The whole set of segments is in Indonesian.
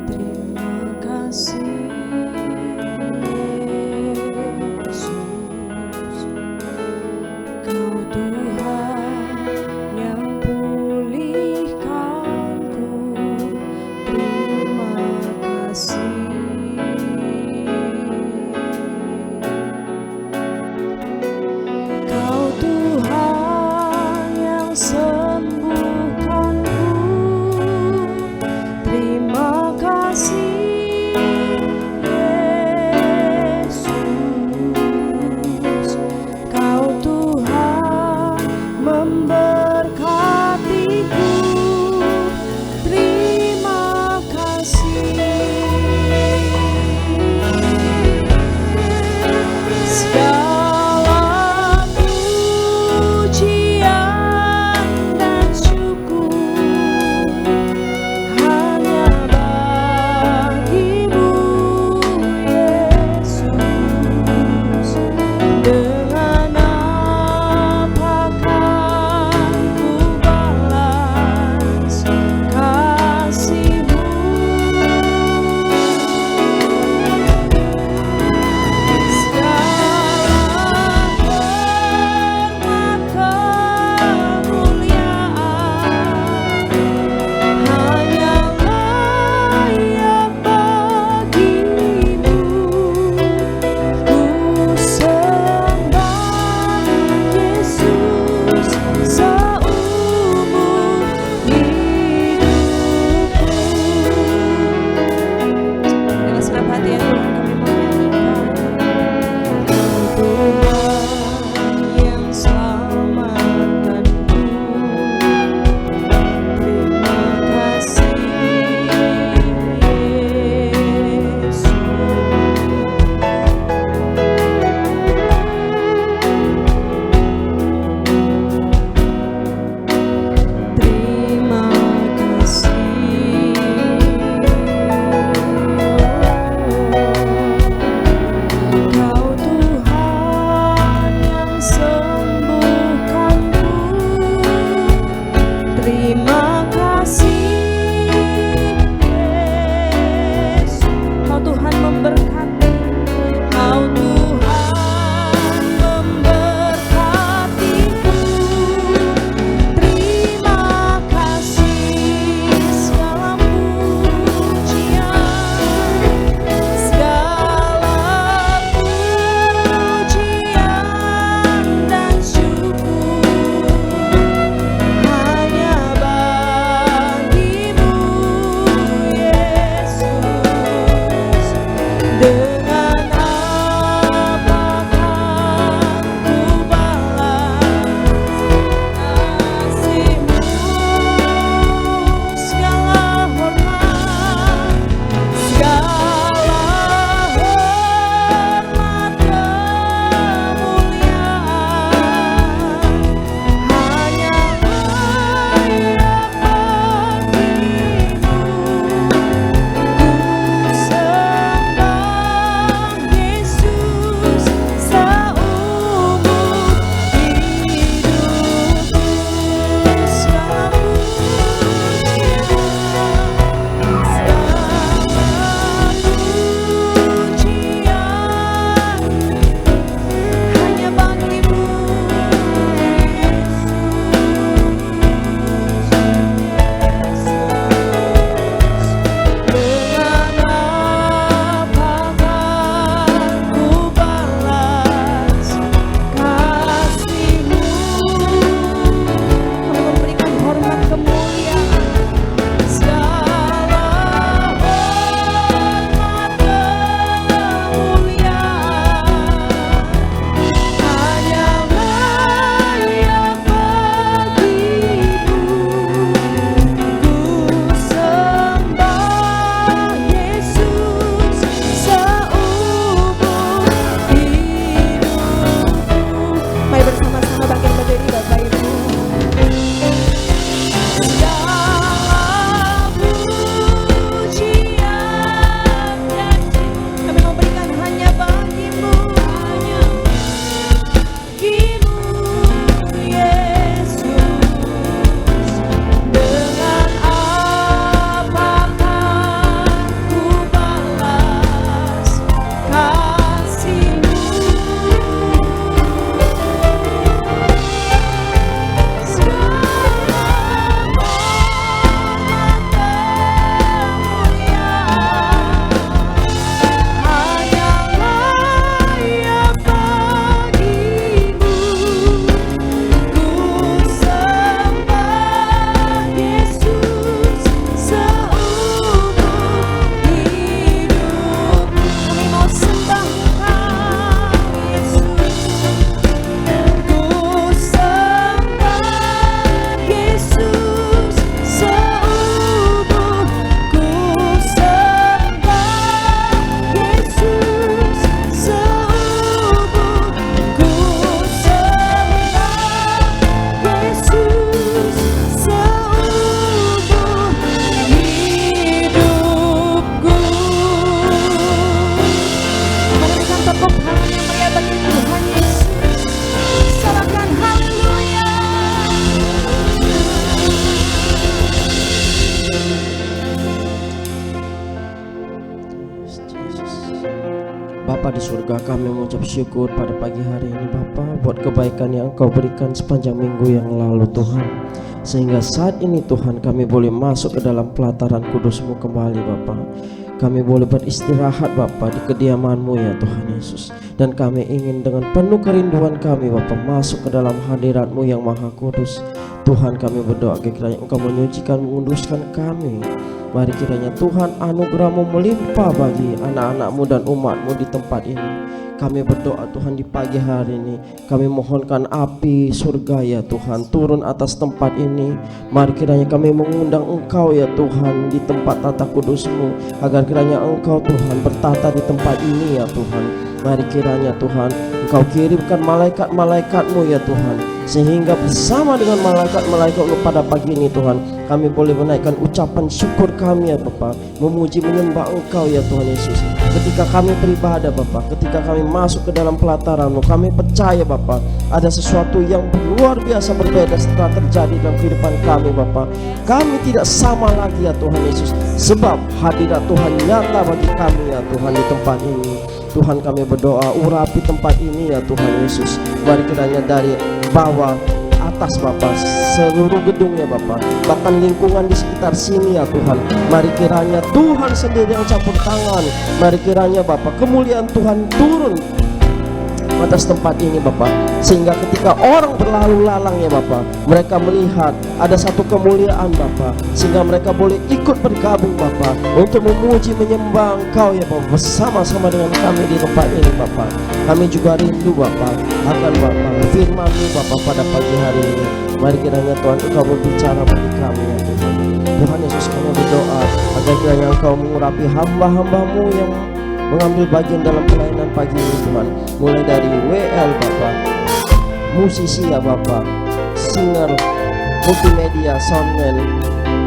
Terima kasih Yesus, Kau Tuhan yang pulihkanku. Terima kasih. Kau Tuhan yang sembuhkanku. Terima kasih. Bapa di surga, kami mengucap syukur pada pagi hari ini Bapa, buat kebaikan yang Engkau berikan sepanjang minggu yang lalu Tuhan, sehingga saat ini Tuhan kami boleh masuk ke dalam pelataran kudus-Mu kembali Bapa. Kami boleh beristirahat Bapa di kediaman-Mu ya Tuhan Yesus. Dan kami ingin dengan penuh kerinduan kami Bapa masuk ke dalam hadirat-Mu yang maha kudus. Tuhan, kami berdoa kiranya Engkau menyucikan, menguduskan kami. Mari kiranya Tuhan anugerah-Mu melimpah bagi anak-anak-Mu dan umat-Mu di tempat ini. Kami berdoa Tuhan di pagi hari ini, kami mohonkan api surga ya Tuhan turun atas tempat ini. Mari kiranya kami mengundang Engkau ya Tuhan di tempat tata kudus-Mu, agar kiranya Engkau Tuhan bertata di tempat ini ya Tuhan. Mari kiranya Tuhan Engkau kirimkan malaikat-malaikat-Mu ya Tuhan, sehingga bersama dengan malaikat-malaikat-Mu pada pagi ini Tuhan, kami boleh menaikkan ucapan syukur kami ya Bapa, memuji menyembah Engkau ya Tuhan Yesus. Ketika kami beribadah Bapa, ketika kami masuk ke dalam pelataran-Mu, kami percaya Bapa, ada sesuatu yang luar biasa berbeda setelah terjadi dalam kehidupan kami Bapa. Kami tidak sama lagi ya Tuhan Yesus, sebab hadirat Tuhan nyata bagi kami ya Tuhan di tempat ini. Tuhan, kami berdoa urapi tempat ini ya Tuhan Yesus. Mari kiranya dari bawah atas Bapa, seluruh gedung ya Bapa, bahkan lingkungan di sekitar sini ya Tuhan, mari kiranya Tuhan sendiri yang campur tangan. Mari kiranya Bapa, kemuliaan Tuhan turun atas tempat ini Bapa, sehingga ketika orang berlalu lalang ya Bapa, mereka melihat ada satu kemuliaan Bapa, sehingga mereka boleh ikut bergabung Bapa untuk memuji menyembah Engkau ya Bapa, bersama-sama dengan kami di tempat ini Bapa. Kami juga rindu Bapa akan Bapa firman-Mu Bapa pada pagi hari ini. Mari kiranya Tuhan Engkau berbicara bagi kami ya Tuhan. Tuhan Yesus, kami berdoa agar kiranya Engkau mengurapi hamba-hamba-Mu yang mengambil bagian dalam pelayanan pagi ini Tuhan, mulai dari WL Bapa, musisi ya Bapa, singer, multimedia, soundman,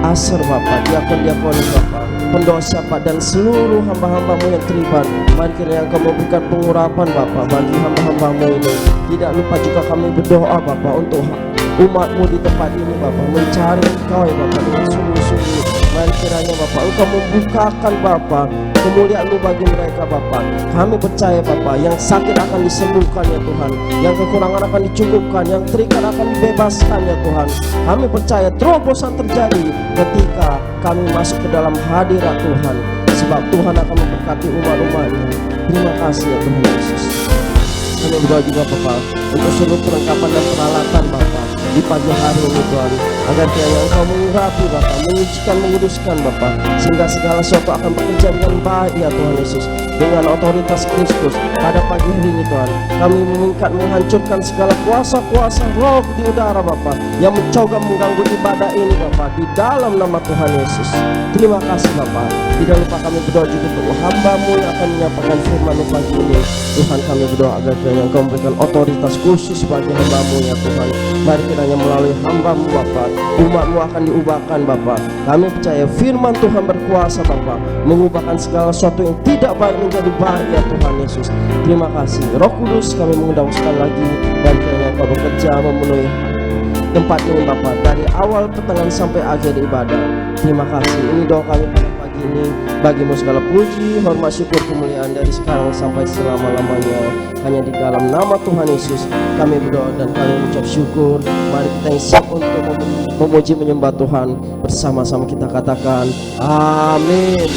aser Bapa, diakon-diakon Bapa, pendosa Pak, dan seluruh hamba-hamba-Mu yang terlibat. Mari kiranya Engkau memberikan pengurapan Bapa bagi hamba-hamba-Mu ini. Tidak lupa juga kami berdoa Bapa untuk umat-Mu di tempat ini Bapa, mencari Engkau ya Bapa dengan sungguh-sungguh. Mari kiranya Bapa Engkau membukakan Bapa kemuliaan-Mu bagi mereka Bapa. Kami percaya Bapa, yang sakit akan disembuhkan ya Tuhan, yang kekurangan akan dicukupkan, yang terikat akan dibebaskan ya Tuhan. Kami percaya terobosan terjadi ketika kami masuk ke dalam hadirat Tuhan, sebab Tuhan akan memberkati umat-umat-Nya. Terima kasih ya Tuhan Yesus. Kami berdoa juga Bapa untuk seluruh perlengkapan dan peralatan Bapa di pagi hari ini Tuhan, agar kiranya Engkau mengurapi Bapa, menyucikan, menguduskan Bapa, sehingga segala sesuatu akan bekerja dengan baik ya Tuhan Yesus, dengan otoritas Kristus. Pada pagi hari ini Tuhan, kami meningkat menghancurkan segala kuasa-kuasa roh di udara Bapa yang mencoba mengganggu ibadah ini Bapa, di dalam nama Tuhan Yesus. Terima kasih Bapa. Tidak lupa kami berdoa juga untuk hamba-Mu yang akan menyampaikan firman-Mu pagi ini. Tuhan, kami berdoa agar kiranya Engkau memberikan otoritas khusus bagi hamba-Mu ya Tuhan. Mari kiranya melalui hamba-Mu Bapa, umat-Mu akan diubahkan Bapa. Kami percaya firman Tuhan berkuasa Bapa, mengubahkan segala sesuatu yang tidak baik menjadi baik ya Tuhan Yesus. Terima kasih Roh Kudus, kami mengundang sekali lagi, dan kiranya Engkau bekerja memenuhi tempat ini Bapa, dari awal pertengahan sampai akhir ibadah. Terima kasih. Ini doa kami pada pagi ini. Bagi-Mu segala puji, hormat, syukur, kemuliaan dari sekarang sampai selama-lamanya. Hanya di dalam nama Tuhan Yesus kami berdoa dan kami mengucap syukur. Mari kita yang siap untuk memuji menyembah Tuhan, bersama-sama kita katakan amin.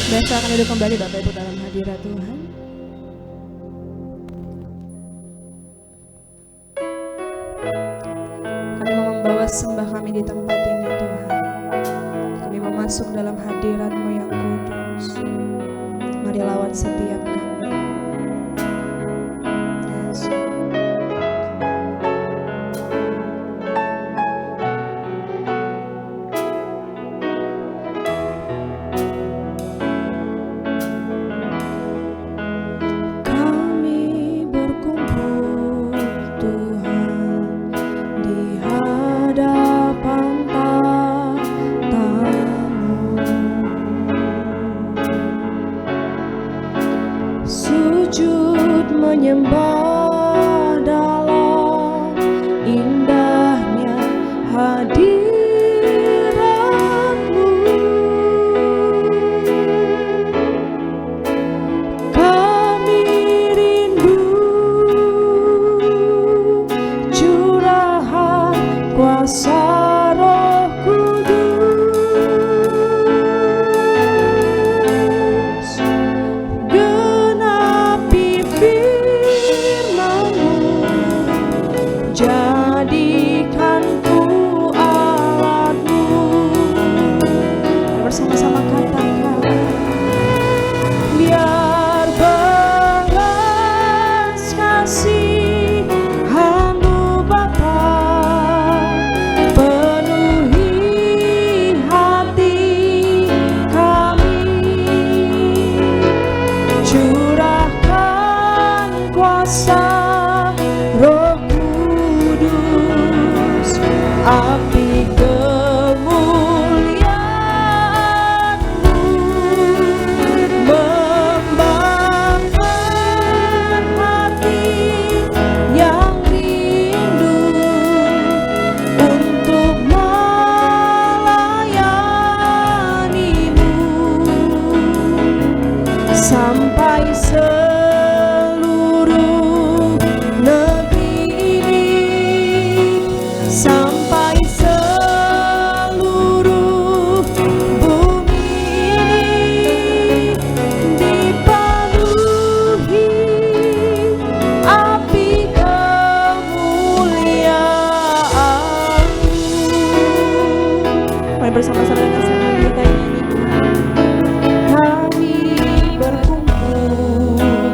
Dan silakan duduk kembali Bapak Ibu dalam hadirat Tuhan. Kami mau membawa sembah kami di tempat ini Tuhan. Kami mau masuk dalam hadirat-Mu yang kudus. Mari lawat setiap kami. Yesus. Kami berkumpul Tuhan di hadapan tahta-Mu, sujud menyembah dalam indahnya hadirat-Mu. bersama-sama katakan, biar belas kasih Hammu Bapa penuhi hati kami, curahkan kuasa Roh Kudus, api kemuliaan-Mu membakar hati yang rindu untuk melayani-Mu, sampai seluruh negeri ini, sampai seluruh bumi ini dipenuhi api kemuliaan-Mu. Mari bersama-sama dengan senang kita nyanyikan. Kami berkumpul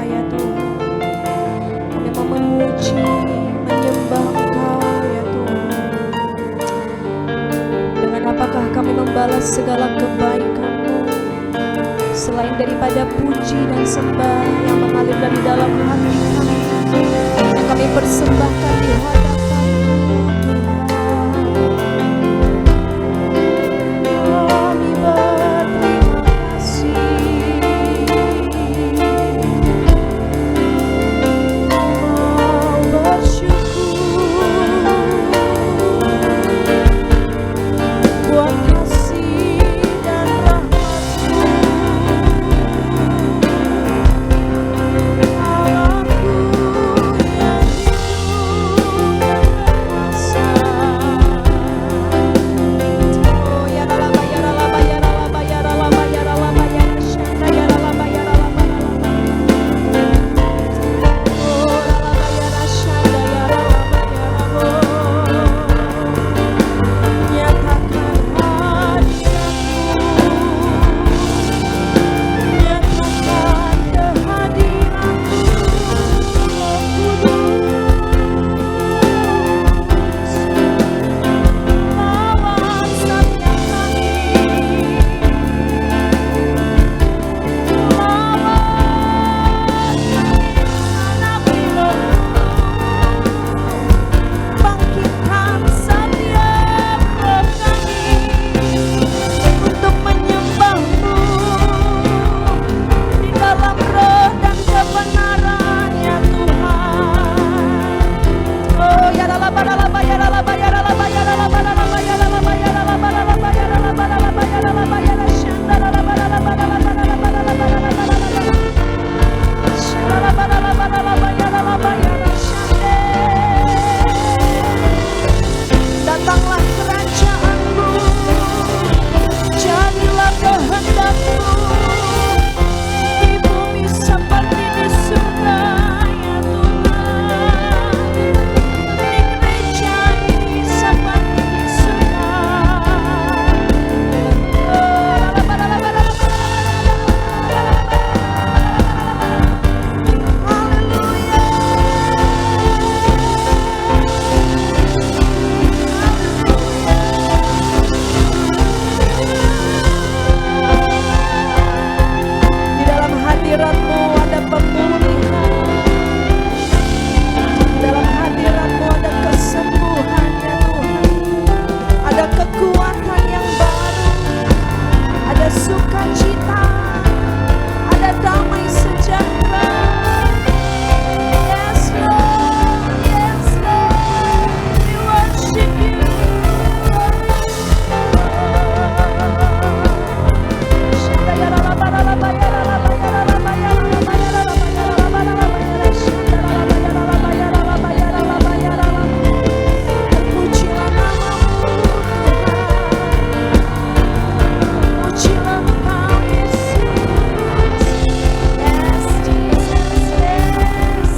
ya Tuhan. Kami mau memuji, menyembah Engkau ya Tuhan. Dengan apakah kami membalas segala kebaikan-Mu selain daripada puji dan sembah yang mengalir dari dalam hati kami, yang kami persembahkan di hadapan-Mu Tuhan. Kami berterima kasih, mau bersyukur buat kasih dan rahmat-Mu. Allahku yang hidup dan berkuasa. Oh ya ralaba ya ralaba ya ralaba ya ralaba ya ralaba ya rasyanda ya ralaba ya ralaba ralaba. Oh ralaba ya rasyanda ya ralaba ya rabo. Nyatakan hadirat-Mu, nyatakan kehadiran-Mu, Roh Kudus. Lawan setiap kami, lawan kami anak-Mu, bangkitkan setiap roh kami untuk menyembah-Mu di dalam roh dan kebenaran ya Tuhan. Oh ya ralaba ralaba ya ralaba ya ralaba ya ralaba ralaba ya ralaba ya ralaba ralaba ya ralaba ralaba ya ralaba ya rasyanda ralaba ralaba ralaba ralaba ralaba ralaba ralaba shalaba ralaba ralaba ya ralaba ya rasyande. Datanglah kerajaan-Mu, jadilah kehendak-Mu di bumi seperti di surga ya Tuhan. Di gereja ini seperti di surga. Oh, ralaba, ralaba, ralaba, ralaba, haleluya. Di dalam hadirat-Mu ada pemulihan, di dalam hadirat-Mu ada kesembuhan ya Tuhan, ada kekuatan yang baru, ada sukacita, ada damai sejahtera. Yes Lord, we worship You. Shanda ya ralaba ralaba ya ralaba ya ralaba ya ralaba ya ralaba ya ralaba ralaba ya rasyanda ralaba ya ralaba ya ralaba ya ralaba ya ralaba. Terpujilah nama-Mu Tuhan, terpujilah Engkau Yesus. Yes Jesus, yes,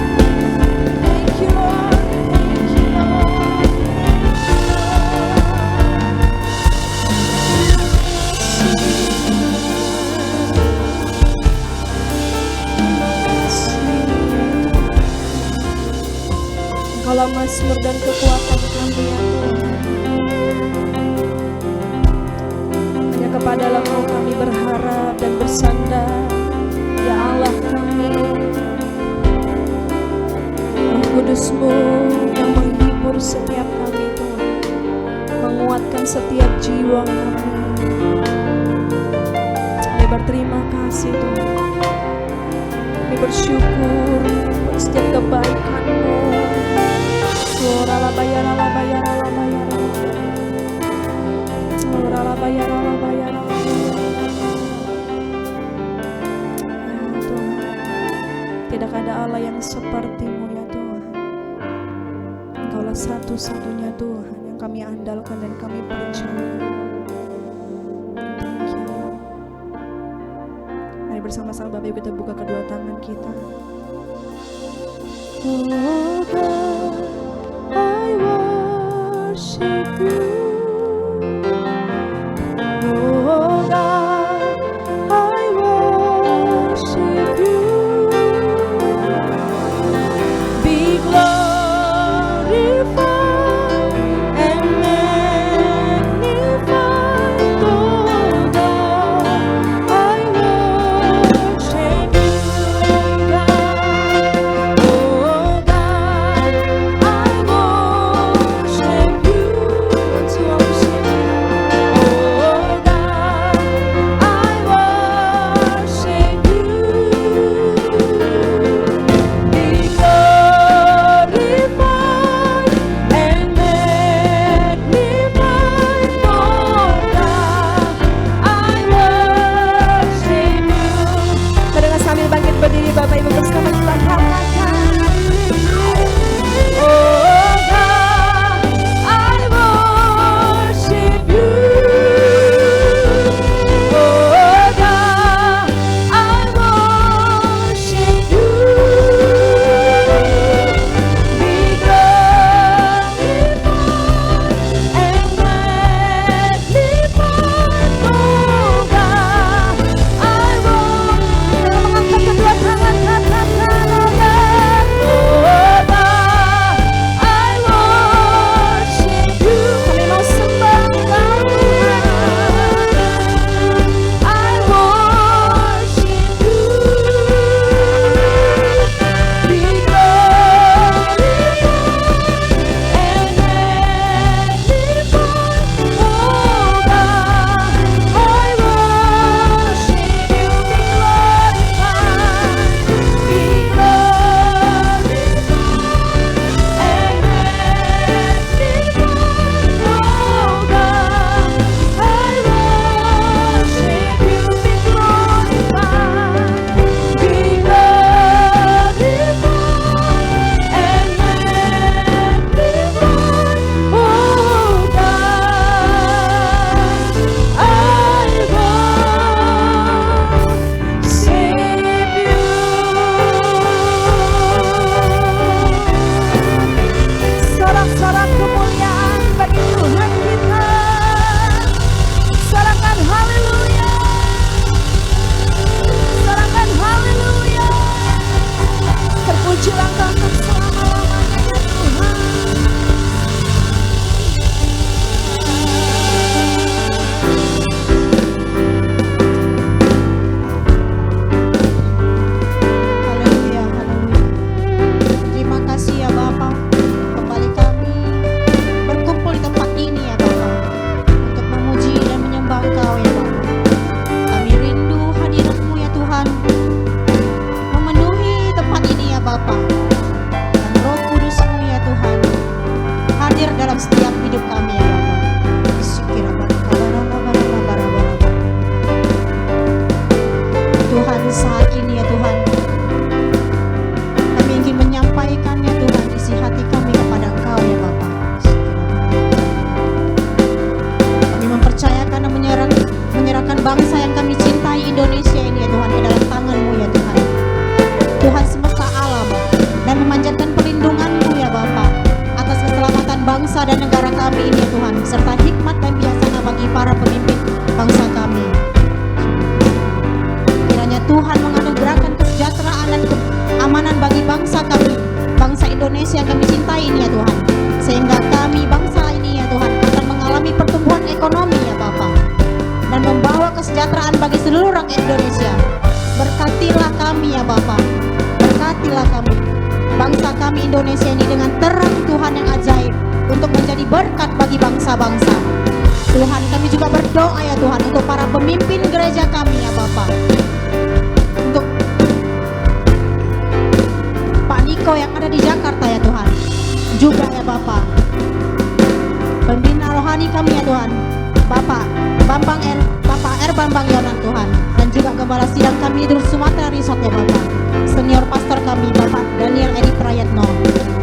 thank you Lord, thank you Lord, Engkaulah mazmur dan kekuatan kami ya Tuhan. Hanya kepada-Mu kami berharap dan bersandar ya Allah kami. Roh Kudus-Mu yang menghibur setiap kami Tuhan, menguatkan setiap jiwa kami. Kami berterima kasih Tuhan, kami bersyukur buat setiap kebaikan-Mu. Oh ralaba ya ralaba ya ralaba ya ralaba. Oh ralaba ya ralaba ya ralaba. Ya Tuhan, tidak ada Allah yang seperti-Mu ya Tuhan. Engkaulah satu-satunya Tuhan yang kami andalkan dan kami percaya. Thank you. Mari bersama-sama Bapak Ibu kita buka kedua tangan kita. Oh God, I worship you. Oh God, I worship you. Be glorified and magnified, oh God. I worship you, God. Oh God, I worship you. To worship you. Oh God, I worship you. Be glorified and magnified, oh God. I worship you. Mari sambil bangkit berdiri, Bapak Ibu bersama kita katakan. Oh God, I worship you. Oh God, I worship you. Be glorified and magnified, oh God. I worship. Mengangkat kedua tangan, katakan, oh God. Oh God, I worship you. Kami mau sembah Engkau, Tuhan. I worship you. Be glorified and magnified, oh God. I worship you. Be glorified, be glorified and magnified, oh God. I worship you. Be glorified, be glorified and magnified, oh God. Sorak-sorak kemuliaan bagi Tuhan kita. Sorakan haleluya. Sorakan haleluya. Terpujilah Engkau untuk selama-lamanya, ya Tuhan. Haleluya, haleluya. Terima kasih ya Bapa. Kembali kami berkumpul di tempat ini ya Bapa, untuk memuji dan menyembah Engkau ya Bapa. Kami rindu hadirat-Mu ya Tuhan, memenuhi tempat ini ya Bapa. Dan Roh Kudus-Mu ya Tuhan hadir dalam setiap hidup kami ya Bapa. Tuhan, saat ini ya Tuhan, kami ingin menyampaikan ya Tuhan isi hati kami kepada Engkau ya Bapa. Kami mempercayakan dan menyerahkan bangsa yang kami cintai, Indonesia ini ya Tuhan, ke dalam tangan-Mu ya Tuhan. Tuhan semesta alam, dan memanjatkan perlindungan-Mu ya Bapa atas keselamatan bangsa dan negara kami ini ya Tuhan, serta hikmat dan bijaksana bagi para pemimpin bangsa kami. Kiranya Tuhan menganugerahkan kesejahteraan dan keamanan bagi bangsa kami, bangsa Indonesia yang kami cintai ini ya Tuhan, sehingga kami bangsa ini ya Tuhan akan mengalami pertumbuhan ekonomi ya Bapa, dan membawa kesejahteraan bagi seluruh rakyat Indonesia. Berkatilah kami ya Bapa, berkatilah kami, bangsa kami Indonesia ini dengan terang Tuhan yang ajaib, untuk menjadi berkat bagi bangsa-bangsa. Tuhan, kami juga berdoa ya Tuhan untuk para pemimpin gereja kami ya Bapa, untuk Pak Niko yang ada di Jakarta ya Tuhan, juga ya Bapa pembina rohani kami ya Tuhan, Bapak R. Bambang Yonan Tuhan, dan juga gembala sidang kami di Sumatera Resort ya Bapak, senior pastor kami Bapak Daniel Edi Prayatno,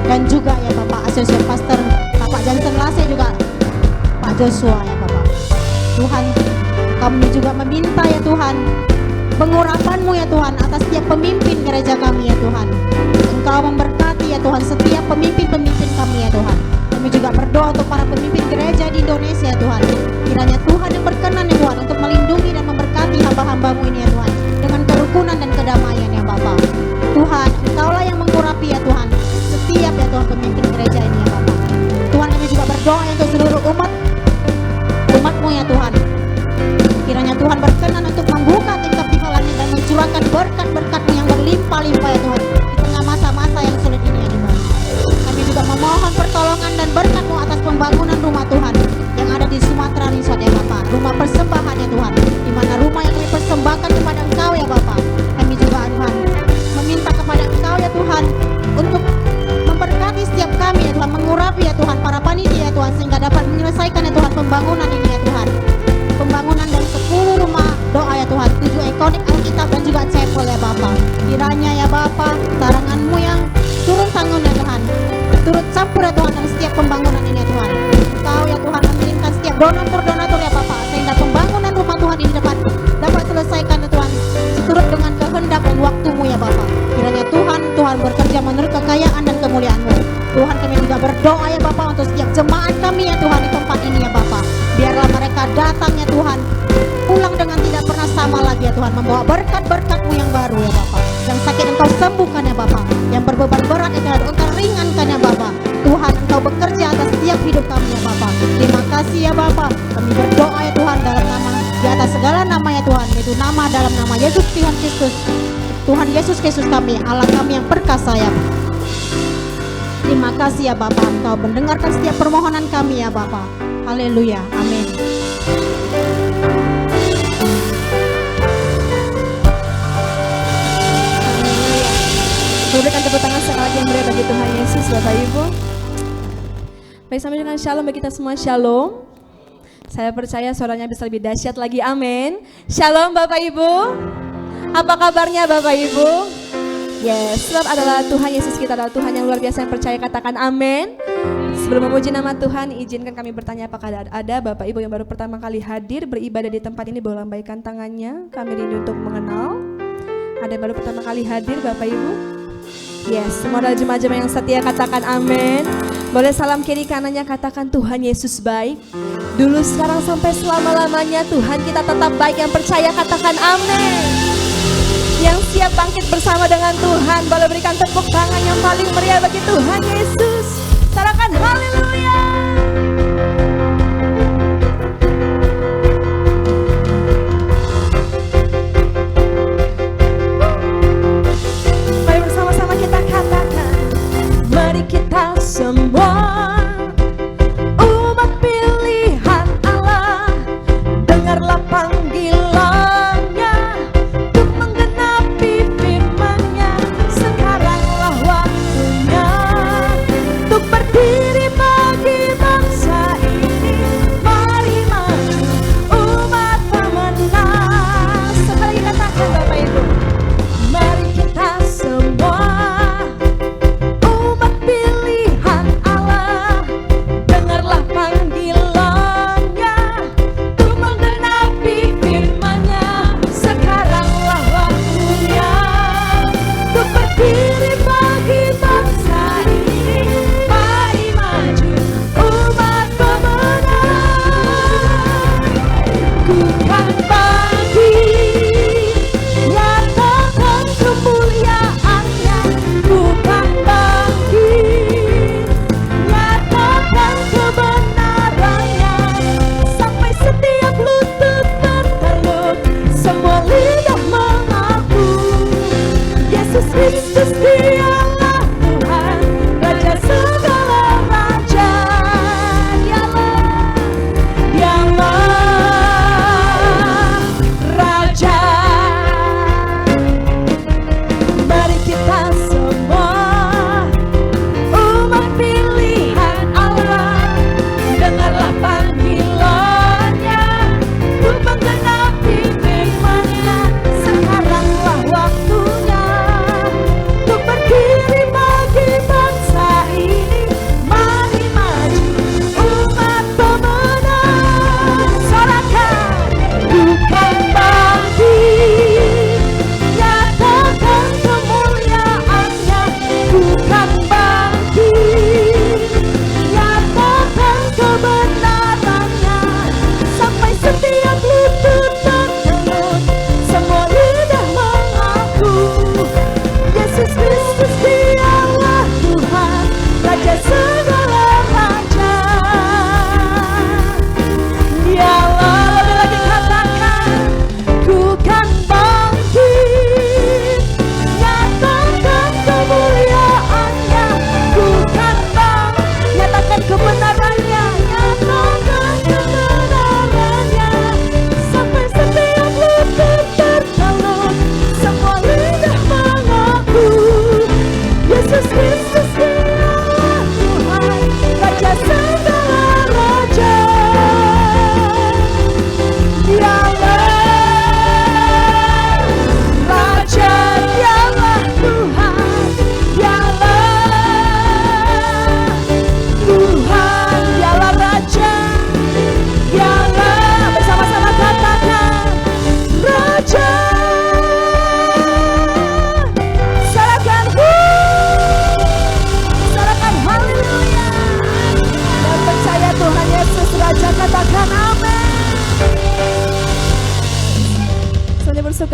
dan juga ya Bapak asosiat pastor Bapak Jansen Lase, juga Pak Joshua ya Bapak. Tuhan, kami juga meminta ya Tuhan pengurapan-Mu ya Tuhan atas setiap pemimpin gereja kami ya Tuhan. Engkau memberkati ya pemimpin gereja ini ya Bapak. Tuhan, kami juga berdoa untuk seluruh umat-Mu ya Tuhan. Kiranya Tuhan berkenan untuk membuka tingkap di langit dan mencurahkan berkat-berkat-Mu yang berlimpah-limpah ya Tuhan di tengah masa-masa yang sulit ini ya Tuhan. Kami juga memohon pertolongan dan berkat-Mu atas pembangunan rumah Tuhan yang ada di Sumatera Resort ya Bapak. Rumah persembahan ya Tuhan, di mana rumah yang kami persembahkan kepada Engkau ya Bapak. Kami juga Tuhan meminta kepada Engkau ya Tuhan untuk memberkati setiap kami ya Tuhan, mengurapi ya Tuhan para panitia ya Tuhan, sehingga dapat menyelesaikan ya Tuhan pembangunan ini ya Tuhan. Pembangunan dari 10 rumah doa ya Tuhan, 7 ikonik Alkitab dan juga chapel ya Bapak. Kiranya ya Bapak, tarangan-Mu yang turun tangan ya Tuhan, turut campur ya Tuhan dalam setiap pembangunan ini ya Tuhan. Engkau ya Tuhan mengirimkan setiap donatur-donatur ya Bapak, sehingga pembangunan rumah Tuhan ini dapat selesaikan ya Tuhan, seturut dengan kehendak dan waktu-Mu ya Bapak. Kiranya Tuhan bekerja menurut kekayaan dan kemuliaan-Mu. Tuhan, kami juga berdoa ya Bapak untuk setiap jemaat kami ya Tuhan di tempat ini ya Bapak. Biarlah mereka datang ya Tuhan, pulang dengan tidak pernah sama lagi ya Tuhan, membawa berkat-berkat-Mu yang baru ya Bapak. Yang sakit Engkau sembuhkan ya Bapak, yang berbeban berat ya Tuhan Engkau ringankan ya Bapak. Tuhan, Engkau bekerja atas setiap hidup kami ya Bapak. Terima kasih ya Bapak. Kami berdoa ya Tuhan dalam nama, di atas segala nama ya Tuhan, yaitu nama dalam nama Yesus Tuhan Kristus. Tuhan Yesus Kristus kami, Allah kami yang perkasa ya Bapak. Terima kasih ya Bapak, Engkau mendengarkan setiap permohonan kami ya Bapak. Haleluya, amin. Berikan tepuk tangan sekali lagi yang meriah bagi Tuhan Yesus, Bapak Ibu. Baik, sama dengan shalom bagi kita semua, shalom. Saya percaya suaranya bisa lebih dahsyat lagi, amin. Shalom Bapak Ibu. Apa kabarnya Bapak Ibu? Yes, sebab adalah Tuhan Yesus kita adalah Tuhan yang luar biasa, yang percaya katakan amin. Sebelum memuji nama Tuhan, izinkan kami bertanya apakah ada Bapak Ibu yang baru pertama kali hadir beribadah di tempat ini, boleh lambaikan tangannya. Kami rindu untuk mengenal. Ada yang baru pertama kali hadir Bapak Ibu? Yes, semua adalah jemaat-jemaat yang setia, katakan amin. Boleh salam kiri kanannya, katakan Tuhan Yesus baik. Dulu, sekarang, sampai selama-lamanya Tuhan kita tetap baik. Yang percaya katakan amin. Yang siap bangkit bersama dengan Tuhan, boleh berikan tepuk tangan yang paling meriah bagi Tuhan Yesus. Katakan haleluya. Mari bersama-sama kita katakan, mari kita semua umat pilihan Allah, dengarlah panggilannya untuk menggenapi firman-Nya. Sekaranglah waktunya untuk berdiri bagi bangsa ini. Mari maju umat pemenang. Sekali lagi katakan Bapak Ibu, mari kita semua umat pilihan Allah,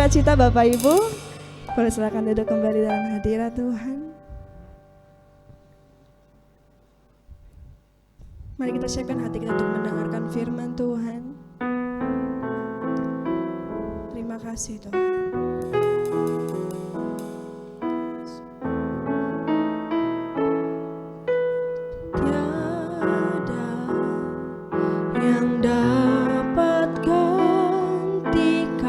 sukacita Bapak Ibu. Boleh silakan duduk kembali dalam hadirat Tuhan. Mari kita siapkan hati kita untuk mendengarkan firman Tuhan. Terima kasih Tuhan. Tiada yang dapat gantikan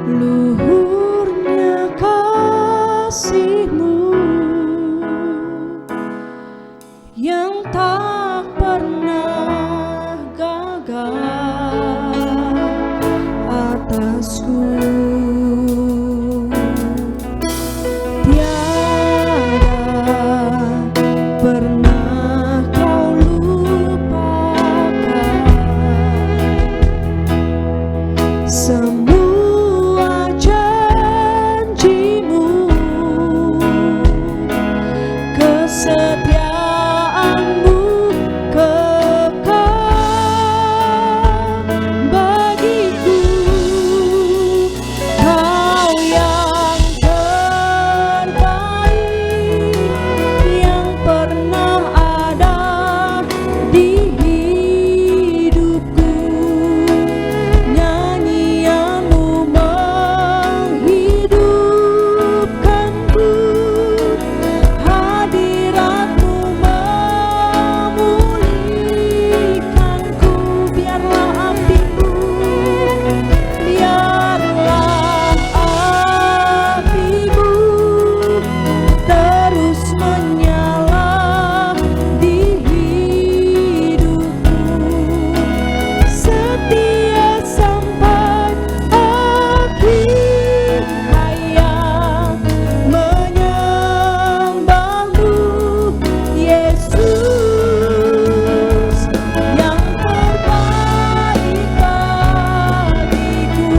luhurnya kasih-Mu yang tak pernah gagal atasku. Tiada pernah Kau lupakan semua janji-Mu, kesetiaan-Mu kekal bagiku. Kau yang terbaik yang pernah ada di hidupku. Nyanyian-Mu menghidupkanku, hadirat-Mu memulihkanku. Biarlah api-Mu, biarlah api-Mu terus menyala di hidupku, setia sampai akhir hayat. Menyembah-Mu Yesus yang terbaik bagiku.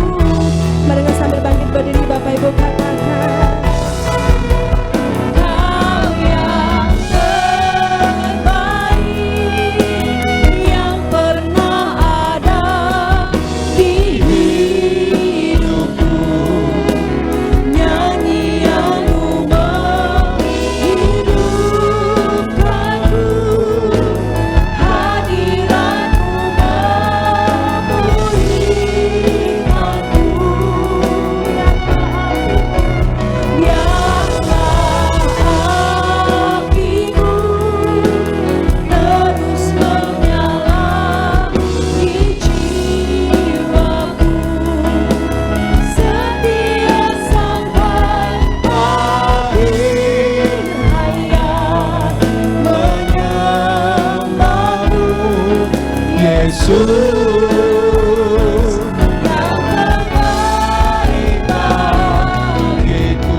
Mari kita sambil bangkit berdiri Bapak Ibu katakan, Kau yang terbaik yang pernah ada di hidupku. Nyanyian-Mu menghidupkanku, hadirat-Mu memulihkanku. Biarlah api-Mu terus menyala di jiwaku, setia sampai akhir hayat. Menyembah-Mu Yesus yang terbaik bagiku.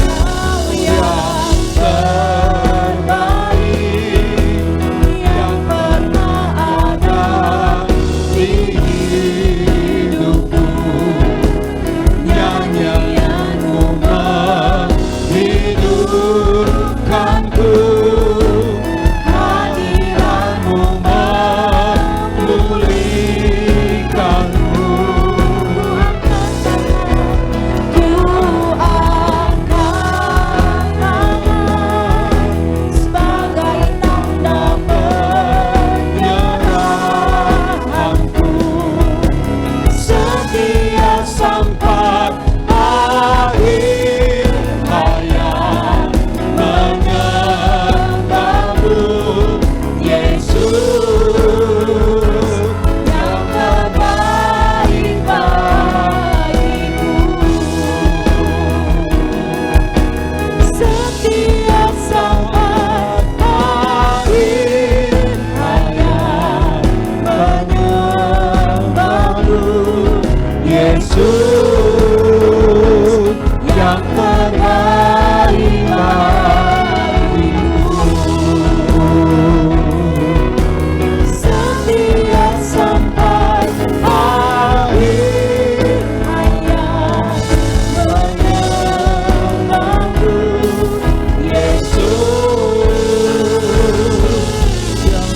Kau yang terbaik yang pernah ada di hidupku. Nyanyian-Mu menghidupkanku, hadirat-Mu memulihkanku. Ku angkat tangan sebagai tanda penyerahanku, Setia sampai akhir hayat. Menyembah-Mu Yesus yang terbaik bagiku. Setia sampai akhir hayat. Menyembah-Mu Yesus yang terbaik bagiku. setia sampai akhir hayat. Menyembah-Mu Yesus yang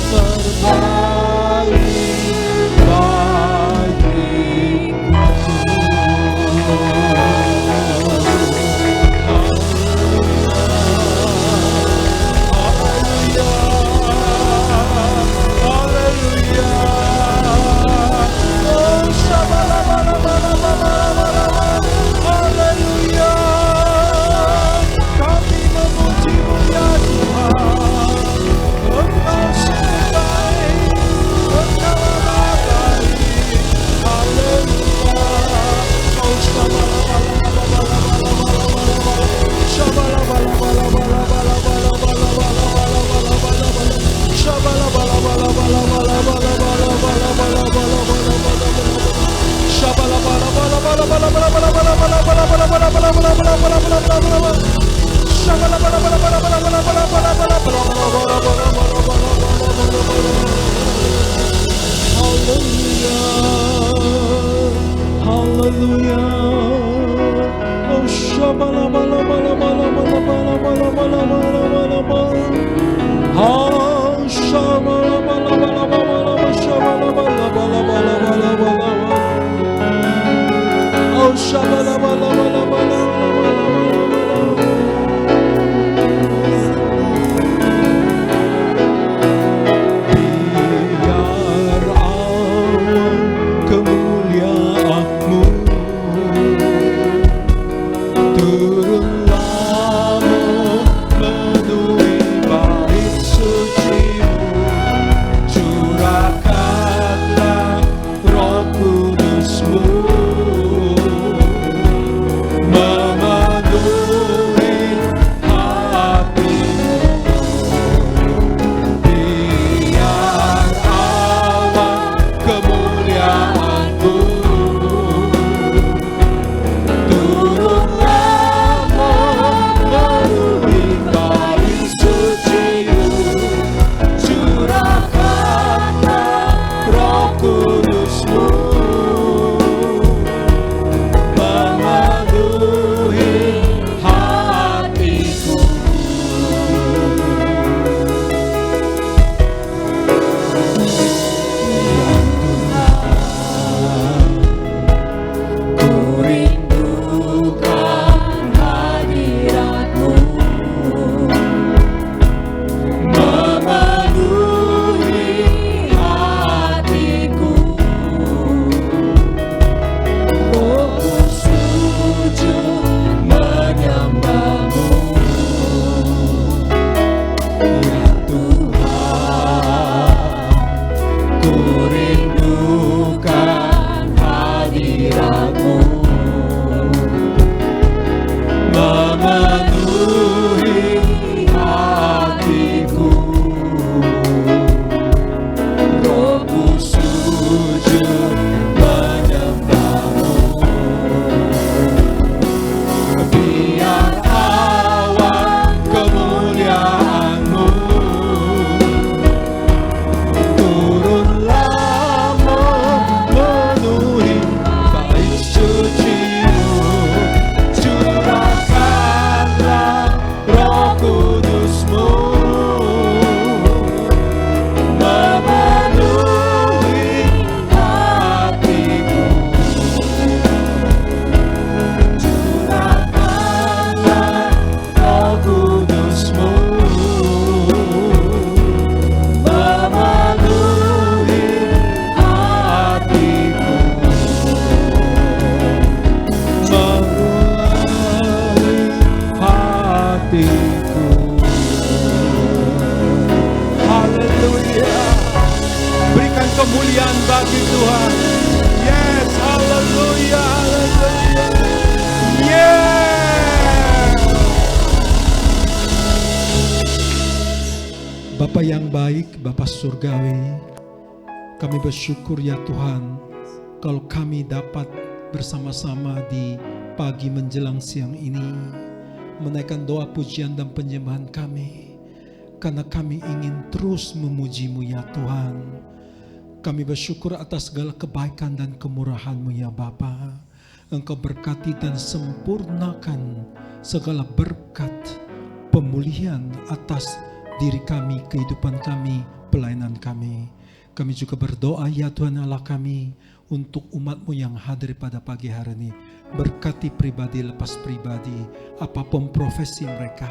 kemuliaan bagi Tuhan. Yes, haleluya, haleluya. Yeah. Bapa yang baik, Bapa surgawi, kami bersyukur ya Tuhan, kalau kami dapat bersama-sama di pagi menjelang siang ini menaikkan doa pujian dan penyembahan kami, karena kami ingin terus memuji-Mu ya Tuhan. Kami bersyukur atas segala kebaikan dan kemurahan-Mu ya Bapa. Engkau berkati dan sempurnakan segala berkat pemulihan atas diri kami, kehidupan kami, pelayanan kami. Kami juga berdoa ya Tuhan Allah kami, untuk umat-Mu yang hadir pada pagi hari ini. Berkati pribadi lepas pribadi, apapun profesi mereka,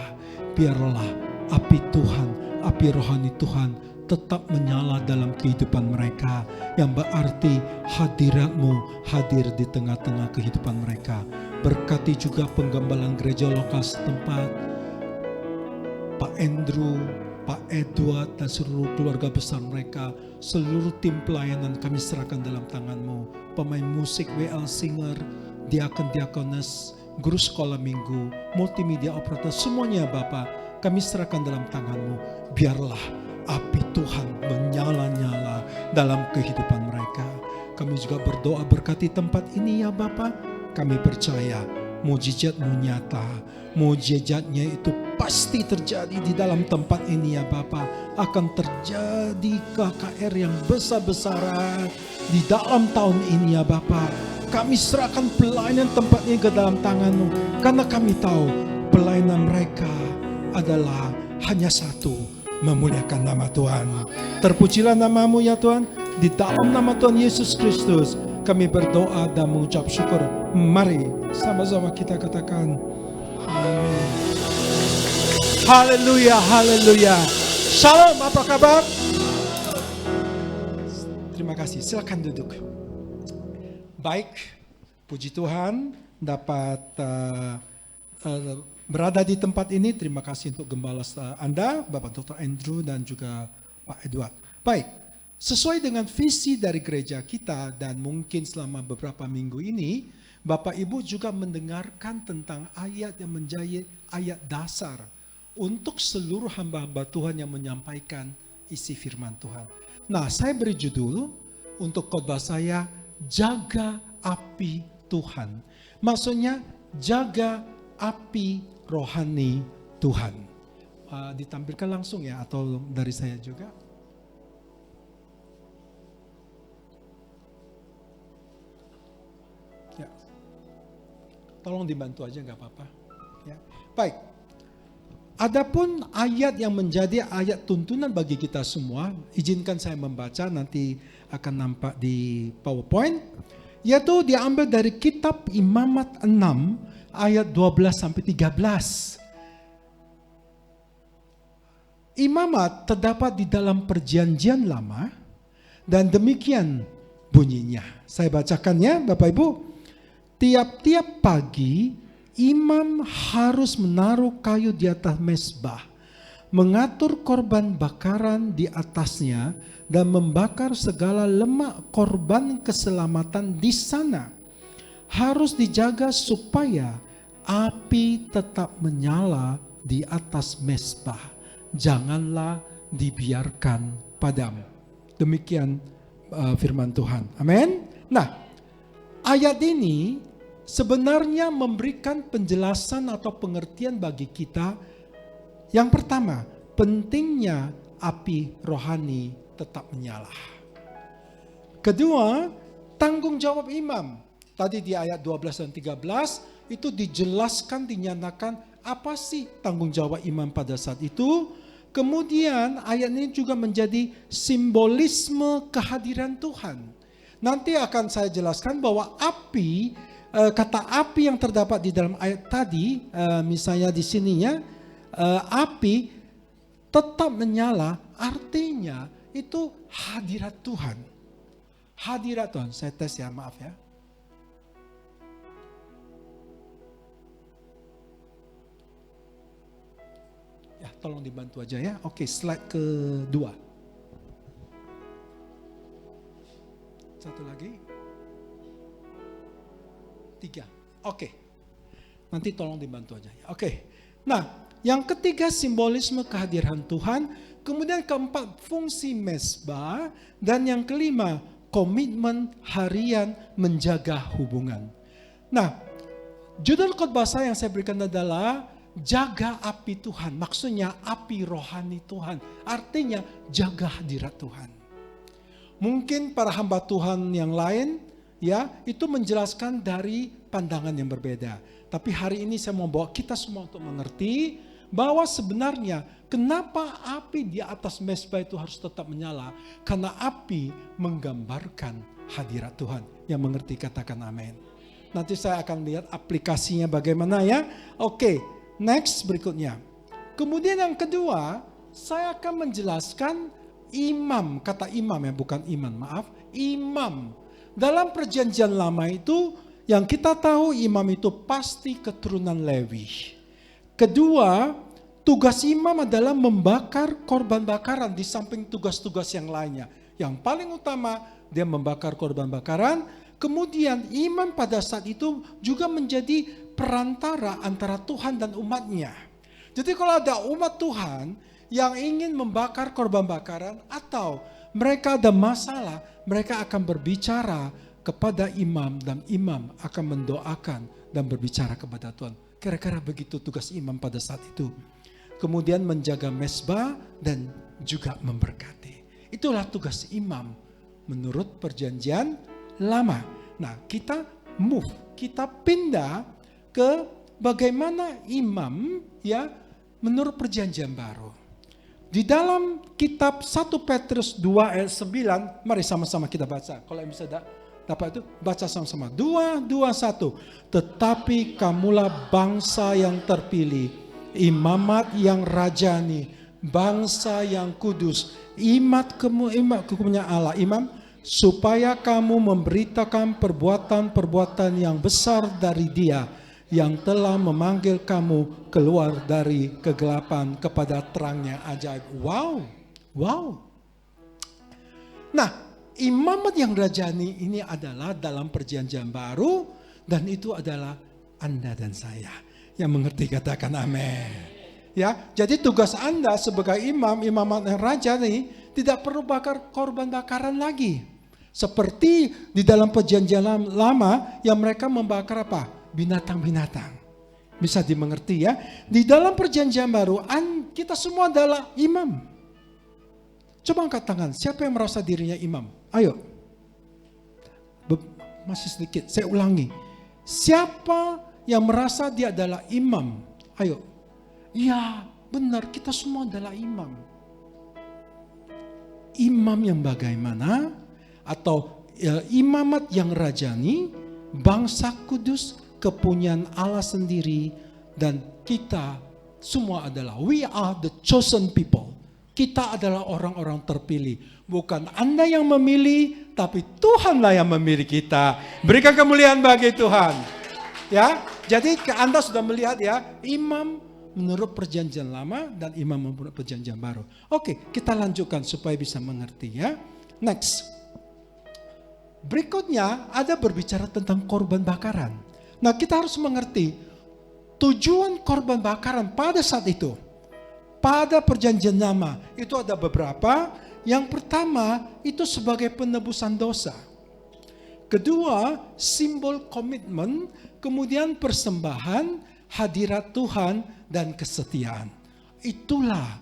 biarlah api Tuhan, api rohani Tuhan tetap menyala dalam kehidupan mereka, yang berarti hadirat-Mu hadir di tengah-tengah kehidupan mereka. Berkati juga penggembalaan gereja lokal setempat, Pak Andrew, Pak Edward dan seluruh keluarga besar mereka, seluruh tim pelayanan kami serahkan dalam tangan-Mu. Pemain musik, WL singer, diakon-diakones, guru sekolah minggu, multimedia operator, semuanya Bapa, kami serahkan dalam tangan-Mu. Biarlah api Tuhan menyala-nyala dalam kehidupan mereka. Kami juga berdoa berkati tempat ini ya Bapa. Kami percaya mujizat-Mu nyata. Mujizatnya itu pasti terjadi di dalam tempat ini ya Bapa. Akan terjadi KKR yang besar-besaran di dalam tahun ini ya Bapa. Kami serahkan pelayanan tempat ini ke dalam tangan-Mu. Karena kami tahu pelayanan mereka adalah hanya satu, memuliakan nama Tuhan. Terpujilah nama-Mu ya Tuhan. Di dalam nama Tuhan Yesus Kristus kami berdoa dan mengucap syukur. Mari sama-sama kita katakan amin. Haleluya, haleluya. Shalom, apa kabar? Terima kasih, silakan duduk. Baik, puji Tuhan dapat berada di tempat ini. Terima kasih untuk gembala Anda, Bapak Dr. Andrew dan juga Pak Edward. Baik, sesuai dengan visi dari gereja kita dan mungkin selama beberapa minggu ini, Bapak Ibu juga mendengarkan tentang ayat yang menjadi ayat dasar untuk seluruh hamba-hamba Tuhan yang menyampaikan isi firman Tuhan. Nah, saya beri judul untuk khotbah saya, Jaga Api Tuhan. Maksudnya, jaga api rohani Tuhan. Ditampilkan langsung ya, atau dari saya juga? Ya. Tolong dibantu aja, nggak apa-apa. Ya. Baik. Adapun ayat yang menjadi ayat tuntunan bagi kita semua, izinkan saya membaca, nanti akan nampak di PowerPoint, yaitu diambil dari kitab Imamat 6 ayat 12-13. Imamat terdapat di dalam perjanjian lama dan demikian bunyinya. Saya bacakannya Bapak Ibu. Tiap-tiap pagi imam harus menaruh kayu di atas mezbah, mengatur korban bakaran di atasnya dan membakar segala lemak korban keselamatan di sana. Harus dijaga supaya api tetap menyala di atas mezbah. Janganlah dibiarkan padam. Demikian firman Tuhan. Amin. Nah, ayat ini sebenarnya memberikan penjelasan atau pengertian bagi kita. Yang pertama, pentingnya api rohani tetap menyala. Kedua, tanggung jawab imam. Tadi di ayat 12 dan 13 itu dijelaskan, dinyatakan apa sih tanggung jawab imam pada saat itu. Kemudian ayat ini juga menjadi simbolisme kehadiran Tuhan. Nanti akan saya jelaskan bahwa api, kata api yang terdapat di dalam ayat tadi, misalnya di sininya, api tetap menyala, artinya itu hadirat Tuhan. Hadirat Tuhan, saya tes ya, maaf ya. Ya, tolong dibantu aja ya. Oke, slide kedua. Satu lagi. 3. Oke. Nanti tolong dibantu aja ya. Oke. Nah, yang ketiga simbolisme kehadiran Tuhan. Kemudian keempat fungsi mezbah. Dan yang kelima komitmen harian menjaga hubungan. Nah, judul khotbah saya yang saya berikan adalah jaga api Tuhan. Maksudnya api rohani Tuhan. Artinya jaga hadirat Tuhan. Mungkin para hamba Tuhan yang lain ya itu menjelaskan dari pandangan yang berbeda. Tapi hari ini saya mau bawa kita semua untuk mengerti bahwa sebenarnya kenapa api di atas mezbah itu harus tetap menyala. Karena api menggambarkan hadirat Tuhan. Yang mengerti katakan amin. Nanti saya akan lihat aplikasinya bagaimana ya. Oke, next berikutnya. Kemudian yang kedua, saya akan menjelaskan imam. Kata imam ya, bukan iman, maaf. Imam. Dalam perjanjian lama itu, yang kita tahu imam itu pasti keturunan Lewi. Kedua, tugas imam adalah membakar korban bakaran di samping tugas-tugas yang lainnya. Yang paling utama, dia membakar korban bakaran. Kemudian imam pada saat itu juga menjadi perantara antara Tuhan dan umatnya. Jadi kalau ada umat Tuhan yang ingin membakar korban bakaran atau mereka ada masalah, mereka akan berbicara kepada imam dan imam akan mendoakan dan berbicara kepada Tuhan. Kira-kira begitu tugas imam pada saat itu. Kemudian menjaga mezbah dan juga memberkati. Itulah tugas imam menurut perjanjian lama. Nah, kita pindah ke bagaimana imam ya menurut perjanjian baru. Di dalam kitab 1 Petrus 2 ayat 9, mari sama-sama kita baca. Kalau yang bisa dapat itu, baca sama-sama. 2, 1. Tetapi kamulah bangsa yang terpilih, imamat yang rajani, bangsa yang kudus, imat kemuliaan Allah, imam, supaya kamu memberitakan perbuatan-perbuatan yang besar dari Dia yang telah memanggil kamu keluar dari kegelapan kepada terangnya ajaib. Wow. Nah, imamat yang rajani ini adalah dalam perjanjian baru, dan itu adalah Anda dan saya. Yang mengerti katakan amin. Ya, jadi tugas Anda sebagai imamat yang rajani tidak perlu bakar korban bakaran lagi. Seperti di dalam perjanjian lama yang mereka membakar apa? Binatang-binatang. Bisa dimengerti ya. Di dalam perjanjian baru kita semua adalah imam. Coba angkat tangan, siapa yang merasa dirinya imam? Ayo. Masih sedikit, saya ulangi. Siapa yang merasa dia adalah imam? Ayo. Ya, benar, kita semua adalah imam. Imam yang bagaimana? Atau imamat yang rajani, bangsa kudus, kepunyaan Allah sendiri, dan kita semua adalah we are the chosen people. Kita adalah orang-orang terpilih. Bukan Anda yang memilih, tapi Tuhanlah yang memilih kita. Berikan kemuliaan bagi Tuhan. Ya, jadi Anda sudah melihat ya, imam menurut perjanjian lama dan imam menurut perjanjian baru. Oke, kita lanjutkan supaya bisa mengerti ya. Next. Berikutnya ada berbicara tentang korban bakaran. Nah, kita harus mengerti tujuan korban bakaran pada saat itu. Pada perjanjian lama itu ada beberapa. Yang pertama itu sebagai penebusan dosa. Kedua, simbol komitmen. Kemudian persembahan, hadirat Tuhan, dan kesetiaan. Itulah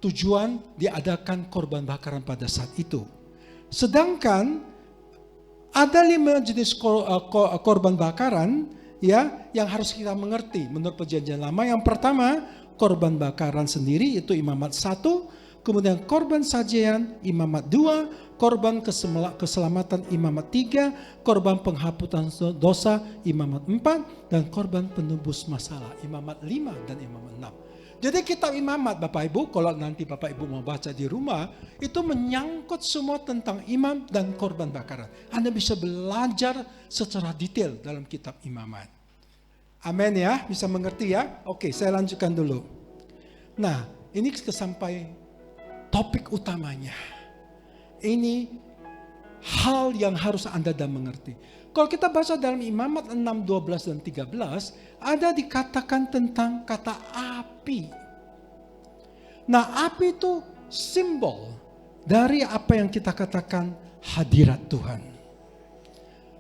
tujuan diadakan korban bakaran pada saat itu. Sedangkan ada 5 jenis korban bakaran ya yang harus kita mengerti menurut perjanjian lama. Yang pertama, korban bakaran sendiri itu imamat 1, kemudian korban sajian imamat 2, korban keselamatan imamat 3, korban penghapusan dosa imamat 4, dan korban penebus masalah imamat 5 dan imamat 6. Jadi kitab imamat Bapak Ibu, kalau nanti Bapak Ibu mau baca di rumah, itu menyangkut semua tentang imam dan korban bakaran. Anda bisa belajar secara detail dalam kitab imamat. Amin ya, bisa mengerti ya? Oke, saya lanjutkan dulu. Nah, ini sampai topik utamanya. Ini hal yang harus Anda dan mengerti. Kalau kita baca dalam imamat 6, 12, dan 13, ada dikatakan tentang kata api. Nah, api itu simbol dari apa yang kita katakan hadirat Tuhan.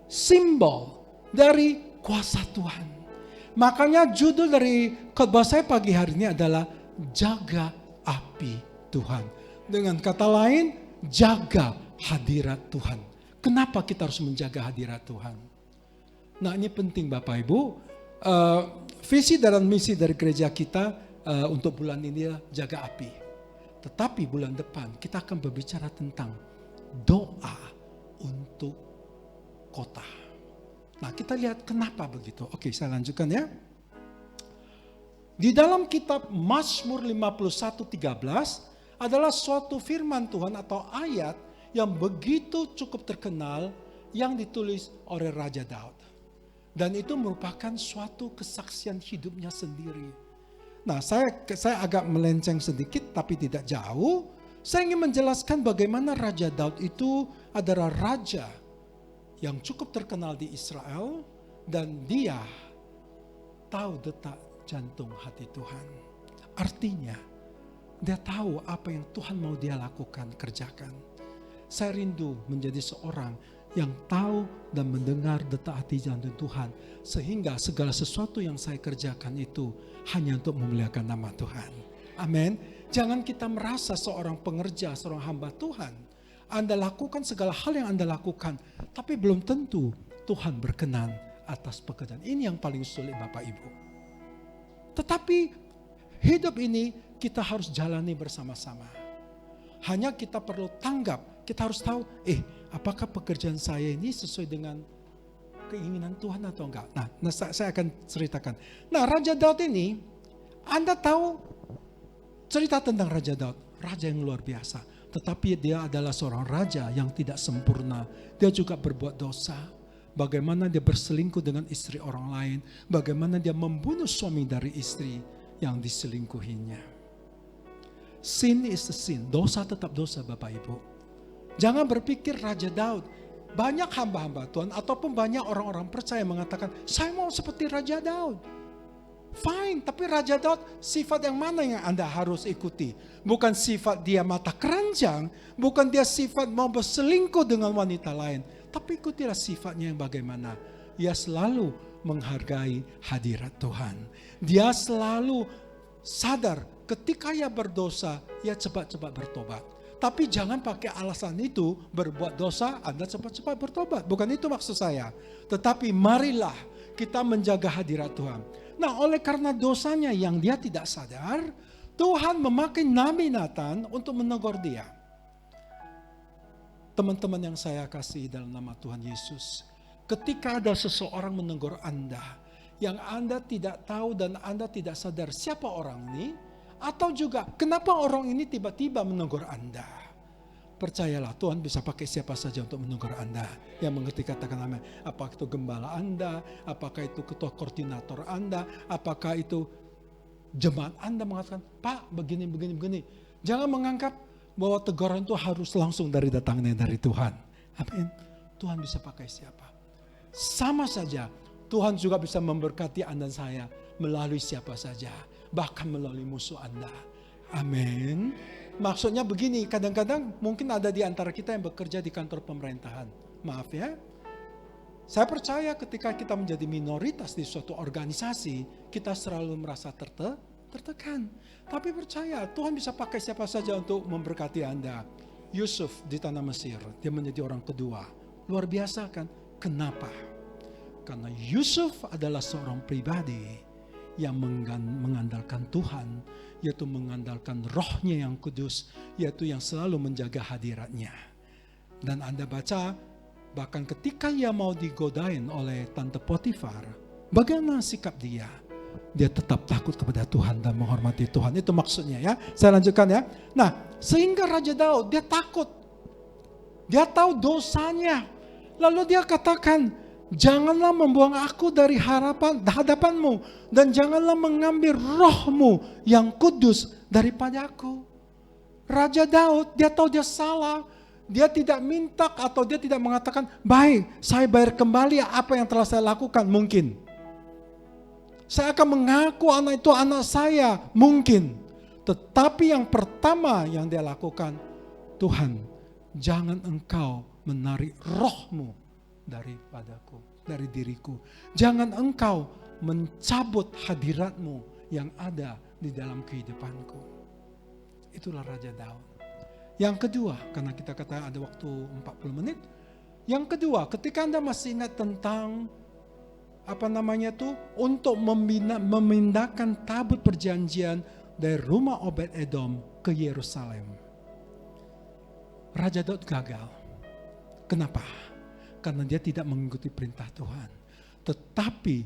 Simbol dari kuasa Tuhan. Makanya judul dari khotbah saya pagi hari ini adalah jaga api Tuhan. Dengan kata lain, jaga hadirat Tuhan. Kenapa kita harus menjaga hadirat Tuhan? Nah, ini penting Bapak Ibu. Visi dan misi dari gereja kita untuk bulan ini adalah jaga api. Tetapi bulan depan kita akan berbicara tentang doa untuk kota. Nah, kita lihat kenapa begitu. Oke, saya lanjutkan ya. Di dalam kitab Mazmur 51:13 adalah suatu firman Tuhan atau ayat yang begitu cukup terkenal yang ditulis oleh Raja Daud. Dan itu merupakan suatu kesaksian hidupnya sendiri. Nah, saya agak melenceng sedikit tapi tidak jauh. Saya ingin menjelaskan bagaimana Raja Daud itu adalah raja yang cukup terkenal di Israel. Dan dia tahu detak jantung hati Tuhan. Artinya, dia tahu apa yang Tuhan mau dia lakukan, kerjakan. Saya rindu menjadi seorang yang tahu dan mendengar detak hati jantung Tuhan. Sehingga segala sesuatu yang saya kerjakan itu hanya untuk memuliakan nama Tuhan. Amin. Jangan kita merasa seorang pengerja, seorang hamba Tuhan. Anda lakukan segala hal yang Anda lakukan, tapi belum tentu Tuhan berkenan atas pekerjaan. Ini yang paling sulit Bapak Ibu. Tetapi hidup ini kita harus jalani bersama-sama. Hanya kita perlu tanggap, kita harus tahu, apakah pekerjaan saya ini sesuai dengan keinginan Tuhan atau enggak. Nah saya akan ceritakan. Nah, Raja Daud ini, Anda tahu cerita tentang Raja Daud, raja yang luar biasa. Tetapi dia adalah seorang raja yang tidak sempurna. Dia juga berbuat dosa. Bagaimana dia berselingkuh dengan istri orang lain. Bagaimana dia membunuh suami dari istri yang diselingkuhinya. Sin is a sin. Dosa tetap dosa Bapak Ibu. Jangan berpikir Raja Daud. Banyak hamba-hamba Tuhan ataupun banyak orang-orang percaya mengatakan, saya mau seperti Raja Daud. Fine, tapi Raja Daud sifat yang mana yang Anda harus ikuti? Bukan sifat dia mata keranjang, bukan dia sifat mau berselingkuh dengan wanita lain. Tapi ikutilah sifatnya yang bagaimana. Ia selalu menghargai hadirat Tuhan. Dia selalu sadar ketika ia berdosa, ia cepat-cepat bertobat. Tapi jangan pakai alasan itu berbuat dosa, Anda cepat-cepat bertobat. Bukan itu maksud saya. Tetapi marilah kita menjaga hadirat Tuhan. Nah, oleh karena dosanya yang dia tidak sadar, Tuhan memakai Nabi Nathan untuk menegur dia. Teman-teman yang saya kasih dalam nama Tuhan Yesus, ketika ada seseorang menegur Anda, yang Anda tidak tahu dan Anda tidak sadar siapa orang ini, atau juga kenapa orang ini tiba-tiba menegur Anda. Percayalah Tuhan bisa pakai siapa saja untuk menegur Anda. Yang mengerti kata-kata, apakah itu gembala Anda, apakah itu ketua koordinator Anda, apakah itu jemaat Anda mengatakan, Pak begini. Jangan menganggap bahwa teguran itu harus langsung datangnya dari Tuhan. Amin. Tuhan bisa pakai siapa. Sama saja Tuhan juga bisa memberkati Anda dan saya melalui siapa saja. Bahkan melalui musuh Anda. Amin. Maksudnya begini, kadang-kadang mungkin ada di antara kita yang bekerja di kantor pemerintahan. Maaf ya. Saya percaya ketika kita menjadi minoritas di suatu organisasi, kita selalu merasa tertekan. Tapi percaya, Tuhan bisa pakai siapa saja untuk memberkati Anda. Yusuf di tanah Mesir, dia menjadi orang kedua. Luar biasa kan? Kenapa? Karena Yusuf adalah seorang pribadi yang mengandalkan Tuhan, yaitu mengandalkan rohnya yang kudus, yaitu yang selalu menjaga hadiratnya. Dan Anda baca, bahkan ketika ia mau digodain oleh Tante Potifar, bagaimana sikap dia? Dia tetap takut kepada Tuhan dan menghormati Tuhan. Itu maksudnya ya. Saya lanjutkan ya. Nah, sehingga Raja Daud, dia takut. Dia tahu dosanya. Lalu dia katakan, janganlah membuang aku dari hadapanmu, dan janganlah mengambil rohmu yang kudus daripadaku. Raja Daud, dia tahu dia salah. Dia tidak minta atau dia tidak mengatakan, baik, saya bayar kembali apa yang telah saya lakukan. Mungkin. Saya akan mengaku anak itu anak saya. Mungkin. Tetapi yang pertama yang dia lakukan, Tuhan, jangan engkau menarik rohmu daripadaku, dari diriku. Jangan engkau mencabut hadiratmu yang ada di dalam kehidupanku. Itulah Raja Daud. Yang kedua, karena kita kata ada waktu 40 menit. Yang kedua, ketika Anda masih ingat tentang untuk memindahkan tabut perjanjian dari rumah Obed-Edom ke Yerusalem. Raja Daud gagal. Kenapa? Karena dia tidak mengikuti perintah Tuhan. Tetapi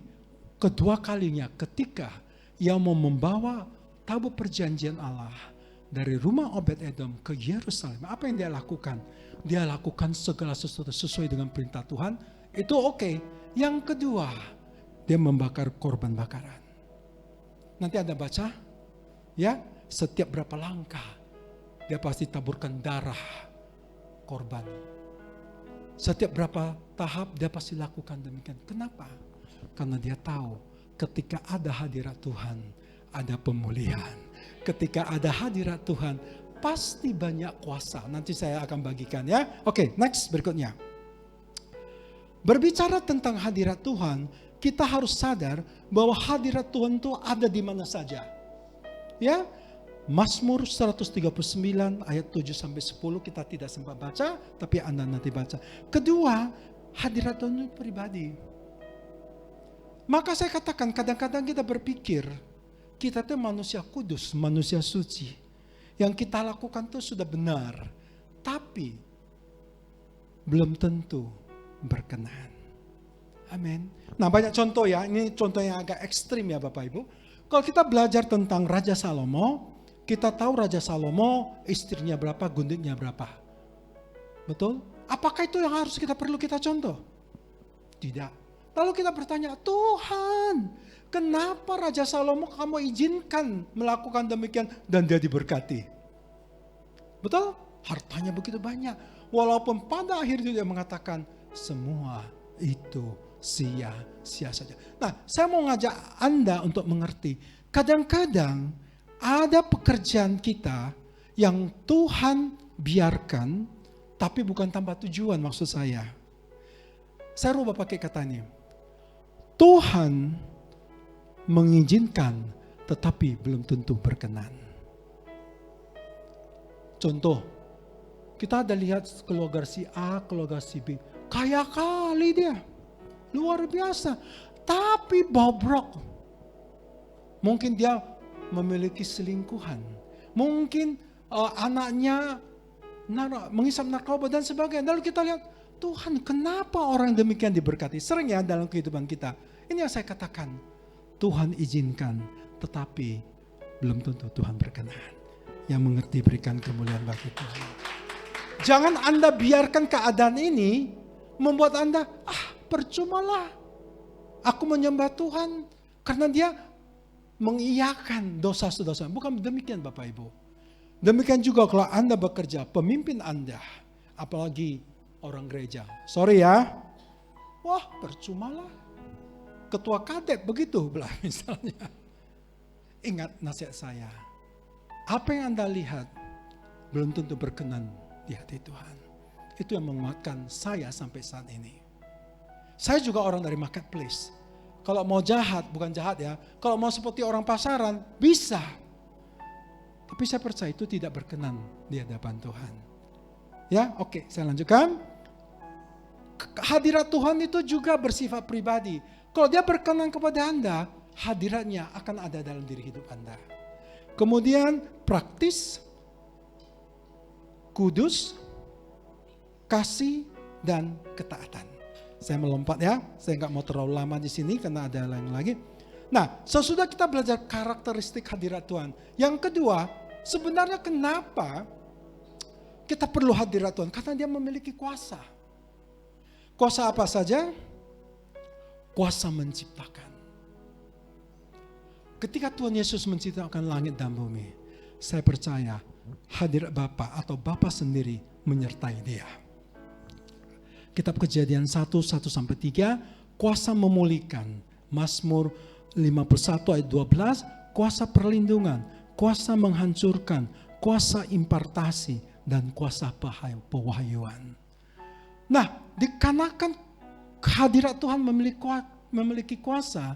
kedua kalinya ketika ia mau membawa tabut perjanjian Allah dari rumah Obed-Edom ke Yerusalem, apa yang dia lakukan? Dia lakukan segala sesuatu sesuai dengan perintah Tuhan. Itu oke. Yang kedua, dia membakar korban bakaran. Nanti Anda baca, ya, setiap berapa langkah dia pasti taburkan darah korban. Setiap berapa tahap dia pasti lakukan demikian. Kenapa? Karena dia tahu ketika ada hadirat Tuhan, ada pemulihan. Ketika ada hadirat Tuhan, pasti banyak kuasa. Nanti saya akan bagikan ya. Oke, next berikutnya. berbicara tentang hadirat Tuhan, kita harus sadar bahwa hadirat Tuhan itu ada di mana saja. Ya, Mazmur 139 ayat 7 sampai 10 kita tidak sempat baca, tapi Anda nanti baca. Kedua, hadirat Tuhan itu pribadi. Maka saya katakan kadang-kadang kita berpikir kita itu manusia kudus, manusia suci. Yang kita lakukan itu sudah benar, tapi belum tentu berkenan. Amin. Nah, banyak contoh ya, ini contoh yang agak ekstrim ya Bapak Ibu. Kalau kita belajar tentang Raja Salomo, kita tahu Raja Salomo istrinya berapa, gundiknya berapa. Betul? Apakah itu yang harus perlu kita contoh? Tidak. Lalu kita bertanya, Tuhan, kenapa Raja Salomo kamu izinkan melakukan demikian dan dia diberkati? Betul? Hartanya begitu banyak. Walaupun pada akhirnya dia mengatakan, semua itu sia-sia saja. Nah, saya mau ngajak Anda untuk mengerti. Kadang-kadang ada pekerjaan kita yang Tuhan biarkan, tapi bukan tanpa tujuan maksud saya. Saya rubah pakai katanya. Tuhan mengizinkan, tetapi belum tentu berkenan. Contoh, kita ada lihat keluarga si A, keluarga si B. Kaya kali dia. Luar biasa. Tapi bobrok. Mungkin dia memiliki selingkuhan. Mungkin anaknya menghisap narkoba dan sebagainya. Lalu kita lihat, Tuhan kenapa orang demikian diberkati? Sering ya dalam kehidupan kita. Ini yang saya katakan. Tuhan izinkan, tetapi belum tentu Tuhan berkenan. Yang mengerti berikan kemuliaan bagi Tuhan. Jangan Anda biarkan keadaan ini membuat Anda, percumalah. Aku menyembah Tuhan karena dia mengiyakan dosa-dosa. Bukan demikian Bapak Ibu. Demikian juga kalau Anda bekerja, pemimpin Anda, apalagi orang gereja. Sorry ya, wah percumalah. Ketua kadep begitu belah misalnya. Ingat nasihat saya, apa yang Anda lihat belum tentu berkenan di hati Tuhan. Itu yang menguatkan saya sampai saat ini. Saya juga orang dari marketplace. Kalau mau jahat, bukan jahat ya. Kalau mau seperti orang pasaran, bisa. Tapi saya percaya itu tidak berkenan di hadapan Tuhan. Ya, oke, saya lanjutkan. Hadirat Tuhan itu juga bersifat pribadi. Kalau dia berkenan kepada Anda, hadiratnya akan ada dalam diri hidup Anda. Kemudian praktis, kudus, kasih, dan ketaatan. Saya melompat ya, saya nggak mau terlalu lama di sini karena ada lain lagi. Nah, sesudah kita belajar karakteristik hadirat Tuhan. Yang kedua, sebenarnya kenapa kita perlu hadirat Tuhan? Karena dia memiliki kuasa. Kuasa apa saja? Kuasa menciptakan. Ketika Tuhan Yesus menciptakan langit dan bumi, saya percaya hadirat Bapa atau Bapa sendiri menyertai dia. Kitab Kejadian 1:1-3, kuasa memulihkan. Mazmur 51 ayat 12, kuasa perlindungan, kuasa menghancurkan, kuasa impartasi, dan kuasa pewahyuan. Nah, dikarenakan hadirat Tuhan memiliki kuasa,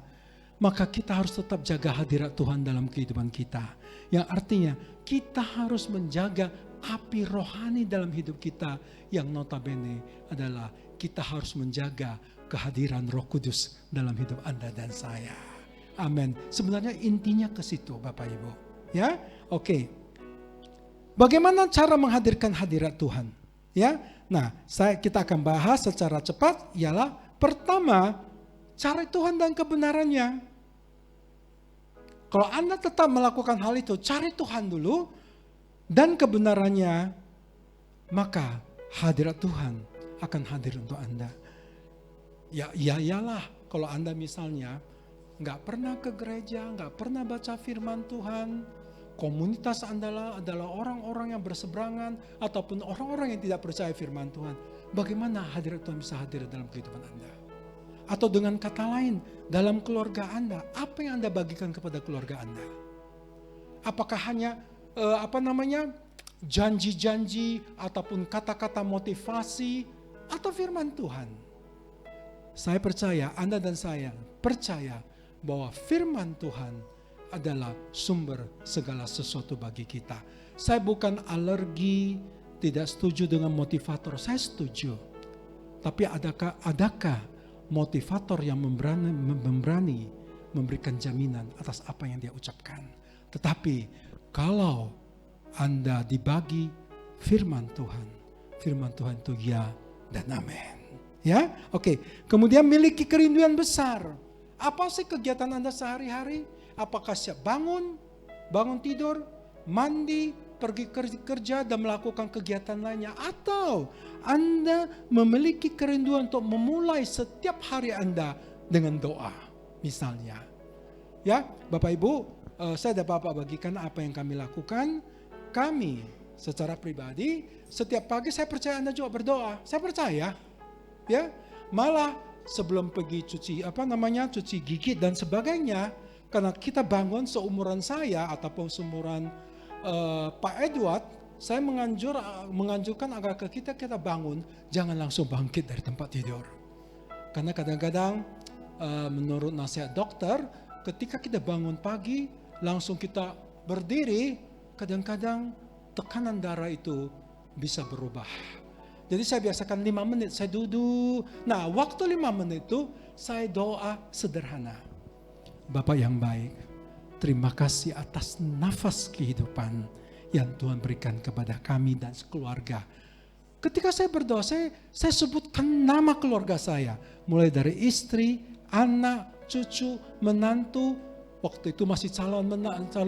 maka kita harus tetap jaga hadirat Tuhan dalam kehidupan kita. Yang artinya kita harus menjaga api rohani dalam hidup kita, yang notabene adalah kita harus menjaga kehadiran Roh Kudus dalam hidup Anda dan saya. Amin. Sebenarnya intinya ke situ Bapak Ibu. Ya, oke. Bagaimana cara menghadirkan hadirat Tuhan? Ya, nah kita akan bahas secara cepat. Ialah pertama, cari Tuhan dan kebenarannya. Kalau Anda tetap melakukan hal itu, cari Tuhan dulu dan kebenarannya, maka hadirat Tuhan akan hadir untuk Anda. Ya iyalah kalau Anda misalnya nggak pernah ke gereja, nggak pernah baca firman Tuhan, komunitas Anda adalah orang-orang yang berseberangan ataupun orang-orang yang tidak percaya firman Tuhan, bagaimana hadirat Tuhan bisa hadir dalam kehidupan Anda? Atau dengan kata lain, dalam keluarga Anda, apa yang Anda bagikan kepada keluarga Anda? Apakah hanya janji-janji ataupun kata-kata motivasi atau firman Tuhan? Saya percaya, Anda dan saya percaya bahwa firman Tuhan adalah sumber segala sesuatu bagi kita. Saya bukan alergi, tidak setuju dengan motivator, saya setuju. Tapi adakah motivator yang memberani memberikan jaminan atas apa yang dia ucapkan? Tetapi kalau Anda dibagi firman Tuhan itu ya dan amin. Ya, oke. Kemudian miliki kerinduan besar. Apa sih kegiatan Anda sehari-hari? Apakah siap bangun tidur, mandi, pergi kerja dan melakukan kegiatan lainnya? Atau Anda memiliki kerinduan untuk memulai setiap hari Anda dengan doa misalnya. Ya, Bapak Ibu, saya dapat bagikan apa yang kami lakukan. Kami secara pribadi, setiap pagi saya percaya Anda juga berdoa. Saya percaya. Ya, malah sebelum pergi cuci gigi dan sebagainya, karena kita bangun seumuran saya ataupun seumuran Pak Edward, saya menganjurkan agar kita bangun, jangan langsung bangkit dari tempat tidur. Karena kadang-kadang menurut nasihat dokter, ketika kita bangun pagi, langsung kita berdiri, kadang-kadang tekanan darah itu bisa berubah. Jadi saya biasakan 5 menit, saya duduk. Nah, waktu 5 menit itu saya doa sederhana. Bapak yang baik, terima kasih atas nafas kehidupan yang Tuhan berikan kepada kami dan keluarga. Ketika saya berdoa, saya sebutkan nama keluarga saya. Mulai dari istri, anak, cucu, menantu. Waktu itu masih calon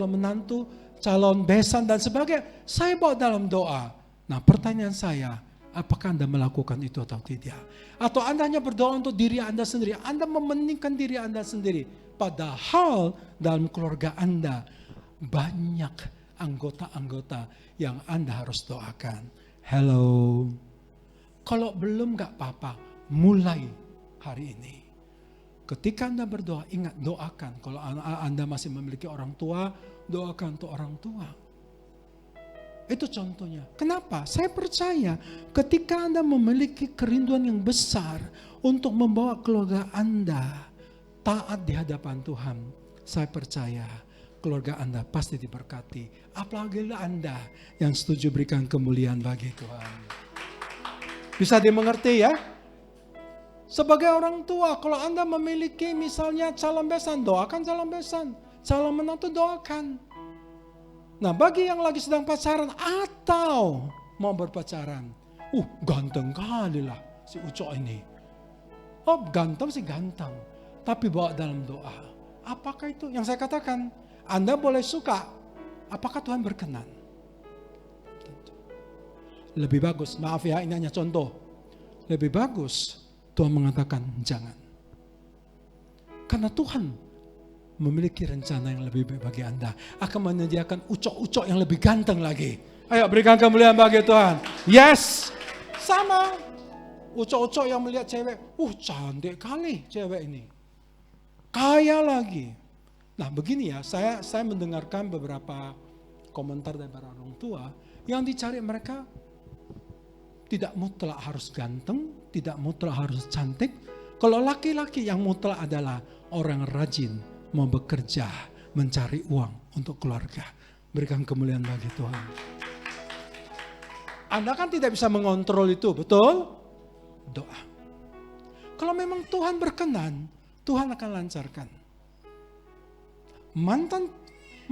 menantu, calon besan dan sebagainya. Saya bawa dalam doa. Nah, pertanyaan saya, apakah Anda melakukan itu atau tidak? Atau Anda hanya berdoa untuk diri Anda sendiri? Anda mementingkan diri Anda sendiri. Padahal dalam keluarga Anda banyak anggota-anggota yang Anda harus doakan. Hello. Kalau belum gak apa-apa, mulai hari ini. Ketika Anda berdoa, ingat doakan. Kalau Anda masih memiliki orang tua, doakan untuk orang tua. Itu contohnya. Kenapa? Saya percaya ketika Anda memiliki kerinduan yang besar untuk membawa keluarga Anda taat di hadapan Tuhan, saya percaya keluarga Anda pasti diberkati. Apalagi Anda yang setuju berikan kemuliaan bagi Tuhan. Bisa dimengerti ya? Sebagai orang tua, kalau Anda memiliki misalnya calon besan, doakan calon besan. Calon menantu, doakan. Nah, bagi yang lagi sedang pacaran atau mau berpacaran, ganteng kali lah si Ucok ini. Oh, ganteng sih ganteng, tapi bawa dalam doa. Apakah itu yang saya katakan? Anda boleh suka, apakah Tuhan berkenan? Lebih bagus, maaf ya, ini hanya contoh. Lebih bagus Tuhan mengatakan jangan. Karena Tuhan memiliki rencana yang lebih baik bagi Anda. Akan menyediakan ucok-ucok yang lebih ganteng lagi. Ayo berikan kemuliaan bagi Tuhan. Yes. Sama. Ucok-ucok yang melihat cewek. Cantik kali cewek ini. Kaya lagi. Nah begini ya. Saya mendengarkan beberapa komentar dari para orang tua. Yang dicari mereka tidak mutlak harus ganteng. Tidak mutlak harus cantik. Kalau laki-laki yang mutlak adalah orang rajin, mau bekerja, mencari uang untuk keluarga. Berikan kemuliaan bagi Tuhan. Anda kan tidak bisa mengontrol itu, betul? Doa. Kalau memang Tuhan berkenan, Tuhan akan lancarkan.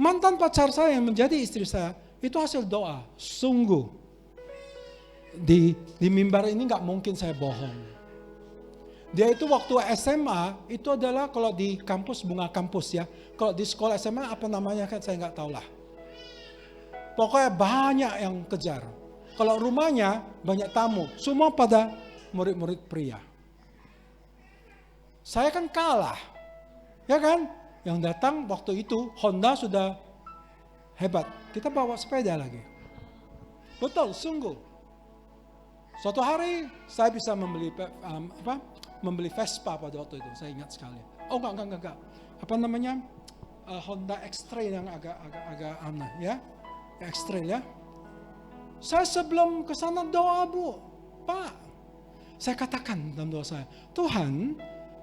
Mantan pacar saya yang menjadi istri saya, itu hasil doa. Sungguh. Di mimbar ini gak mungkin saya bohong. Dia itu waktu SMA, itu adalah kalau di kampus, bunga kampus ya. Kalau di sekolah SMA apa namanya kan saya nggak tahu lah. Pokoknya banyak yang kejar. Kalau rumahnya banyak tamu, semua pada murid-murid pria. Saya kan kalah, ya kan? Yang datang waktu itu Honda sudah hebat. Kita bawa sepeda lagi. Betul, sungguh. Suatu hari saya bisa membeli Vespa pada waktu itu, saya ingat sekali. Oh enggak. Apa namanya? Honda X-Trail yang agak aneh ya. X-Trail ya. Saya sebelum ke sana doa, Bu. Pak, Saya katakan dalam doa saya, Tuhan,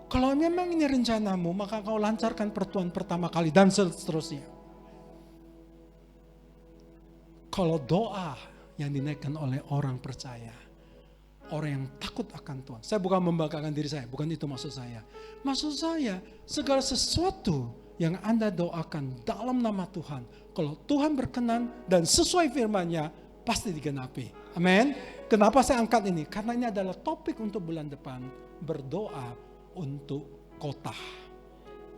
kalau memang ini rencanamu, maka kau lancarkan pertemuan pertama kali dan seterusnya. Kalau doa yang dinaikkan oleh orang percaya, orang yang takut akan Tuhan. Saya bukan membanggakan diri saya, bukan itu maksud saya. Maksud saya, segala sesuatu yang Anda doakan dalam nama Tuhan, kalau Tuhan berkenan dan sesuai firman-Nya, pasti digenapi. Amin. Kenapa saya angkat ini? Karena ini adalah topik untuk bulan depan, berdoa untuk kota.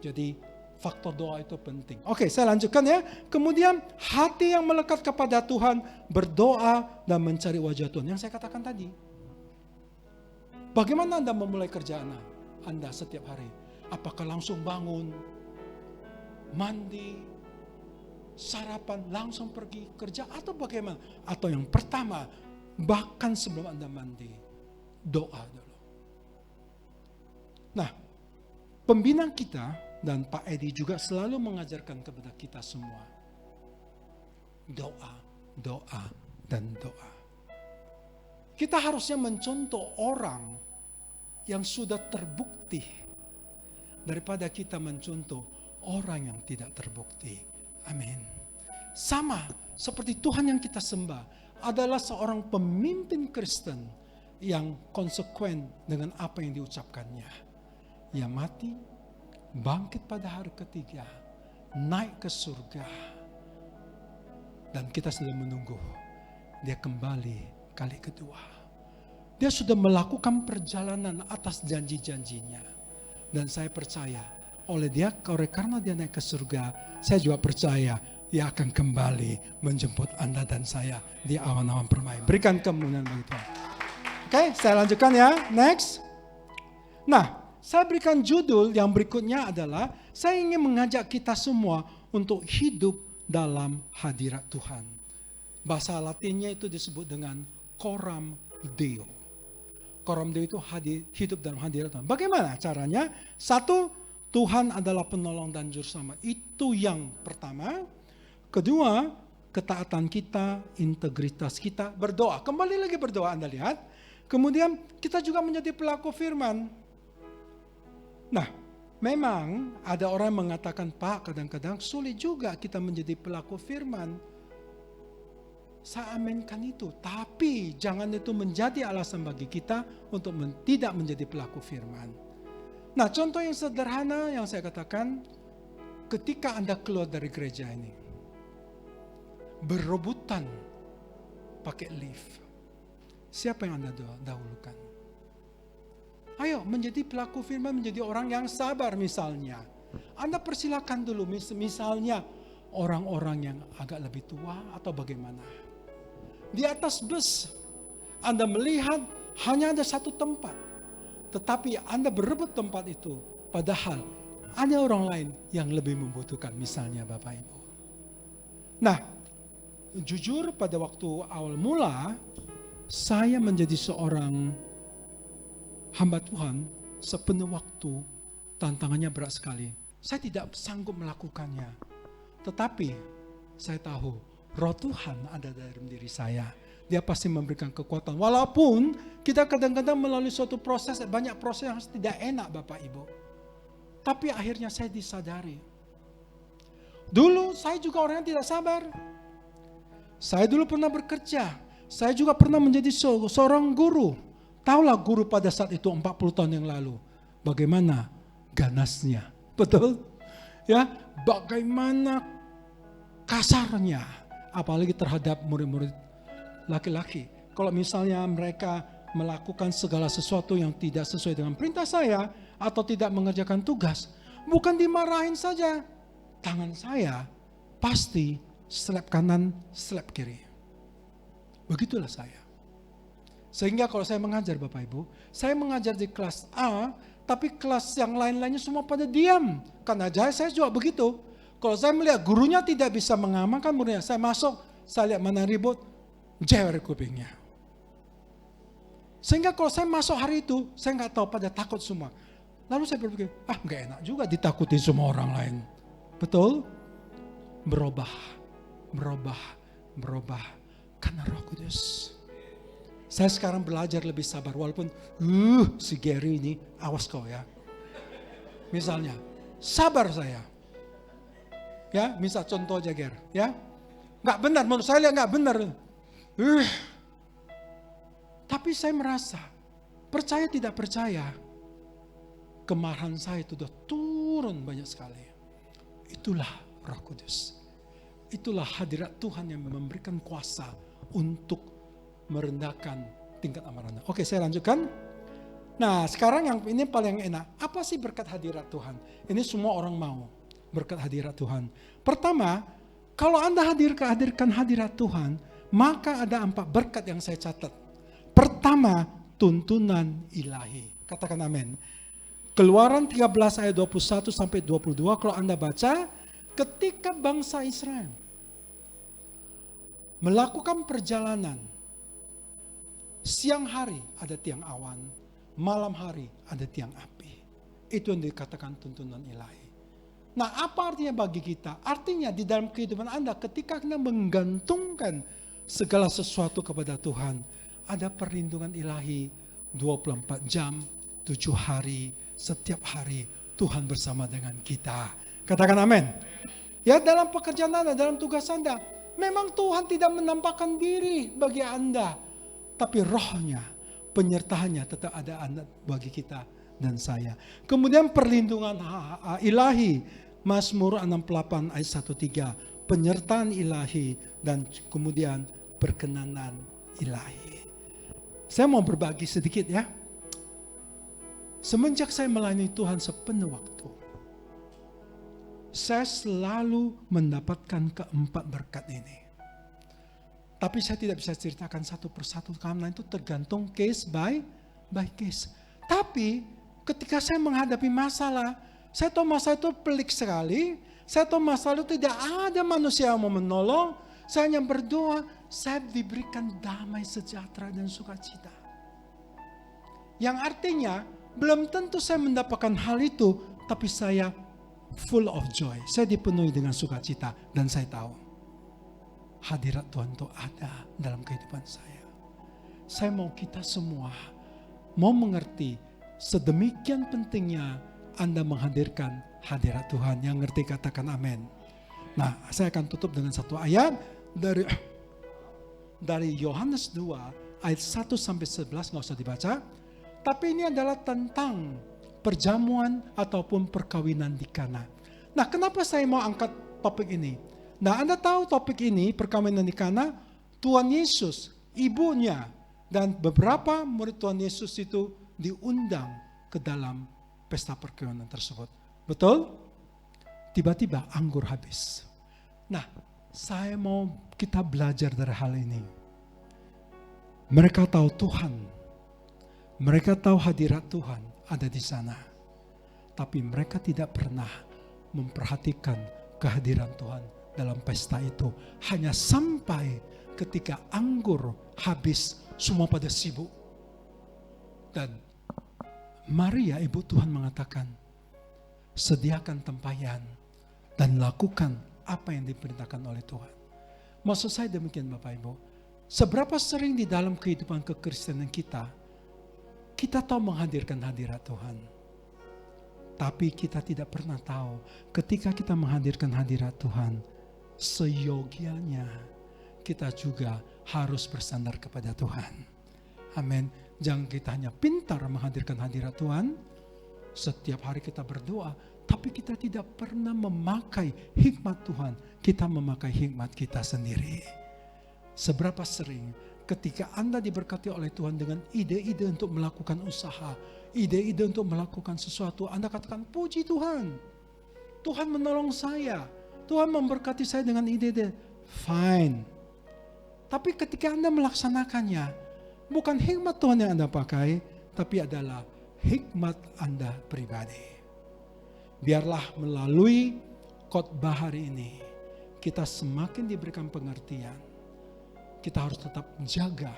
Jadi faktor doa itu penting. Oke, saya lanjutkan ya. Kemudian hati yang melekat kepada Tuhan, berdoa dan mencari wajah Tuhan. Yang saya katakan tadi. Bagaimana Anda memulai kerjaan Anda setiap hari? Apakah langsung bangun, mandi, sarapan, langsung pergi kerja, atau bagaimana? Atau yang pertama, bahkan sebelum Anda mandi, doa dulu. Nah, pembina kita dan Pak Edi juga selalu mengajarkan kepada kita semua, doa, doa, dan doa. Kita harusnya mencontoh orang yang sudah terbukti daripada kita mencontoh orang yang tidak terbukti. Amin. Sama seperti Tuhan yang kita sembah adalah seorang pemimpin Kristen yang konsekuen dengan apa yang diucapkannya. Ia mati, bangkit pada hari ketiga, naik ke surga. Dan kita sedang menunggu dia kembali kali kedua. Dia sudah melakukan perjalanan atas janji-janjinya. Dan saya percaya karena dia naik ke surga, saya juga percaya dia akan kembali menjemput Anda dan saya di awan-awan permai. Berikan kemuliaan bagi Tuhan. Oke, saya lanjutkan ya. Next. Nah, saya berikan judul yang berikutnya adalah, saya ingin mengajak kita semua untuk hidup dalam hadirat Tuhan. Bahasa Latinnya itu disebut dengan coram Deo. Coram Deo itu hidup dalam hadirat Tuhan. Bagaimana caranya? Satu, Tuhan adalah penolong dan juru selamat. Itu yang pertama. Kedua, ketaatan kita, integritas kita, berdoa. Kembali lagi berdoa, Anda lihat. Kemudian kita juga menjadi pelaku firman. Nah, memang ada orang yang mengatakan, Pak, kadang-kadang sulit juga kita menjadi pelaku firman. Saya aminkan itu, tapi jangan itu menjadi alasan bagi kita untuk tidak menjadi pelaku firman. Nah, contoh yang sederhana yang saya katakan, ketika Anda keluar dari gereja ini, berebutan pakai lift, siapa yang Anda dahulukan? Ayo menjadi pelaku firman, menjadi orang yang sabar misalnya. Anda persilakan dulu misalnya orang-orang yang agak lebih tua atau bagaimana. Di atas bus Anda melihat hanya ada satu tempat, tetapi Anda berebut tempat itu, padahal ada orang lain yang lebih membutuhkan, misalnya Bapak Ibu. Nah, jujur pada waktu awal mula saya menjadi seorang hamba Tuhan sepenuh waktu, tantangannya berat sekali. Saya tidak sanggup melakukannya. Tetapi saya tahu Roh Tuhan ada dalam diri saya. Dia pasti memberikan kekuatan. Walaupun kita kadang-kadang melalui suatu proses, banyak proses yang tidak enak Bapak Ibu. Tapi akhirnya saya disadari. Dulu saya juga orang yang tidak sabar. Saya dulu pernah bekerja. Saya juga pernah menjadi seorang guru. Taulah guru pada saat itu 40 tahun yang lalu. Bagaimana ganasnya. Betul? Ya, bagaimana kasarnya. Apalagi terhadap murid-murid laki-laki. Kalau misalnya mereka melakukan segala sesuatu yang tidak sesuai dengan perintah saya, atau tidak mengerjakan tugas, bukan dimarahin saja. Tangan saya pasti slap kanan, slap kiri. Begitulah saya. Sehingga kalau saya mengajar Bapak Ibu, saya mengajar di kelas A, tapi kelas yang lain-lainnya semua pada diam. Karena saya juga begitu. Kalau saya melihat gurunya tidak bisa mengamankan muridnya, saya masuk, saya lihat mana ribut, jewer kupingnya. Sehingga kalau saya masuk hari itu, saya nggak tahu, pada takut semua. Lalu saya berpikir, nggak enak juga ditakuti semua orang lain. Betul? Berubah. Karena Roh Kudus. Saya sekarang belajar lebih sabar, walaupun si Gary ini, awas kau ya. Misalnya, sabar saya. Ya, misal contoh aja Ger, ya. Nggak benar, menurut saya lihat nggak benar. Tapi saya merasa, percaya tidak percaya, kemarahan saya itu sudah turun banyak sekali. Itulah Roh Kudus. Itulah hadirat Tuhan yang memberikan kuasa untuk merendahkan tingkat amarahnya. Oke, saya lanjutkan. Nah, sekarang yang ini paling enak. Apa sih berkat hadirat Tuhan? Ini semua orang mau berkat hadirat Tuhan. Pertama, kalau Anda hadirkan hadirat Tuhan, maka ada 4 berkat yang saya catat. Pertama, tuntunan ilahi. Katakan amin. Keluaran 13 ayat 21 sampai 22 kalau Anda baca, ketika bangsa Israel melakukan perjalanan, siang hari ada tiang awan, malam hari ada tiang api. Itu yang dikatakan tuntunan ilahi. Nah, apa artinya bagi kita? Artinya di dalam kehidupan Anda ketika Anda menggantungkan segala sesuatu kepada Tuhan, ada perlindungan ilahi 24 jam, 7 hari, setiap hari Tuhan bersama dengan kita. Katakan amin. Ya, dalam pekerjaan Anda, dalam tugas Anda, memang Tuhan tidak menampakkan diri bagi Anda, tapi rohnya, penyertaannya tetap ada bagi kita dan saya. Kemudian perlindungan ilahi, Mazmur 68 ayat 1-3, penyertaan ilahi, dan kemudian perkenanan ilahi. Saya mau berbagi sedikit ya. Semenjak saya melayani Tuhan sepenuh waktu, saya selalu mendapatkan keempat berkat ini. Tapi saya tidak bisa ceritakan satu persatu karena itu tergantung case by case. Tapi ketika saya menghadapi masalah, saya tahu masalah itu pelik sekali. Saya tahu masalah itu tidak ada manusia yang mau menolong. Saya hanya berdoa, saya diberikan damai sejahtera dan sukacita. Yang artinya, belum tentu saya mendapatkan hal itu, tapi saya full of joy. Saya dipenuhi dengan sukacita dan saya tahu hadirat Tuhan itu ada dalam kehidupan saya. Saya mau kita semua mau mengerti sedemikian pentingnya Anda menghadirkan hadirat Tuhan. Yang ngerti katakan amin. Nah, saya akan tutup dengan satu ayat dari Yohanes 2 ayat 1 sampai 11, nggak usah dibaca. Tapi ini adalah tentang perjamuan ataupun perkawinan di Kana. Nah, kenapa saya mau angkat topik ini? Nah, Anda tahu topik ini, perkawinan di Kana, Tuhan Yesus, ibunya, dan beberapa murid Tuhan Yesus itu diundang ke dalam pesta perkawinan tersebut. Betul? Tiba-tiba anggur habis. Nah, saya mau kita belajar dari hal ini. Mereka tahu Tuhan. Mereka tahu hadirat Tuhan ada di sana. Tapi mereka tidak pernah memperhatikan kehadiran Tuhan dalam pesta itu. Hanya sampai ketika anggur habis, semua pada sibuk. Dan Maria, ibu Tuhan mengatakan, sediakan tempayan dan lakukan apa yang diperintahkan oleh Tuhan. Maksud saya demikian Bapak Ibu. Seberapa sering di dalam kehidupan kekristenan kita tahu menghadirkan hadirat Tuhan. Tapi kita tidak pernah tahu ketika kita menghadirkan hadirat Tuhan, seyogianya kita juga harus bersandar kepada Tuhan. Amin. Jangan kita hanya pintar menghadirkan hadirat Tuhan, setiap hari kita berdoa, tapi kita tidak pernah memakai hikmat Tuhan. Kita memakai hikmat kita sendiri. Seberapa sering ketika Anda diberkati oleh Tuhan dengan ide-ide untuk melakukan usaha, ide-ide untuk melakukan sesuatu, Anda katakan, puji Tuhan. Tuhan menolong saya. Tuhan memberkati saya dengan ide-ide. Fine. Tapi ketika Anda melaksanakannya, bukan hikmat Tuhan yang Anda pakai, tapi adalah hikmat Anda pribadi. Biarlah melalui khotbah hari ini, kita semakin diberikan pengertian. Kita harus tetap jaga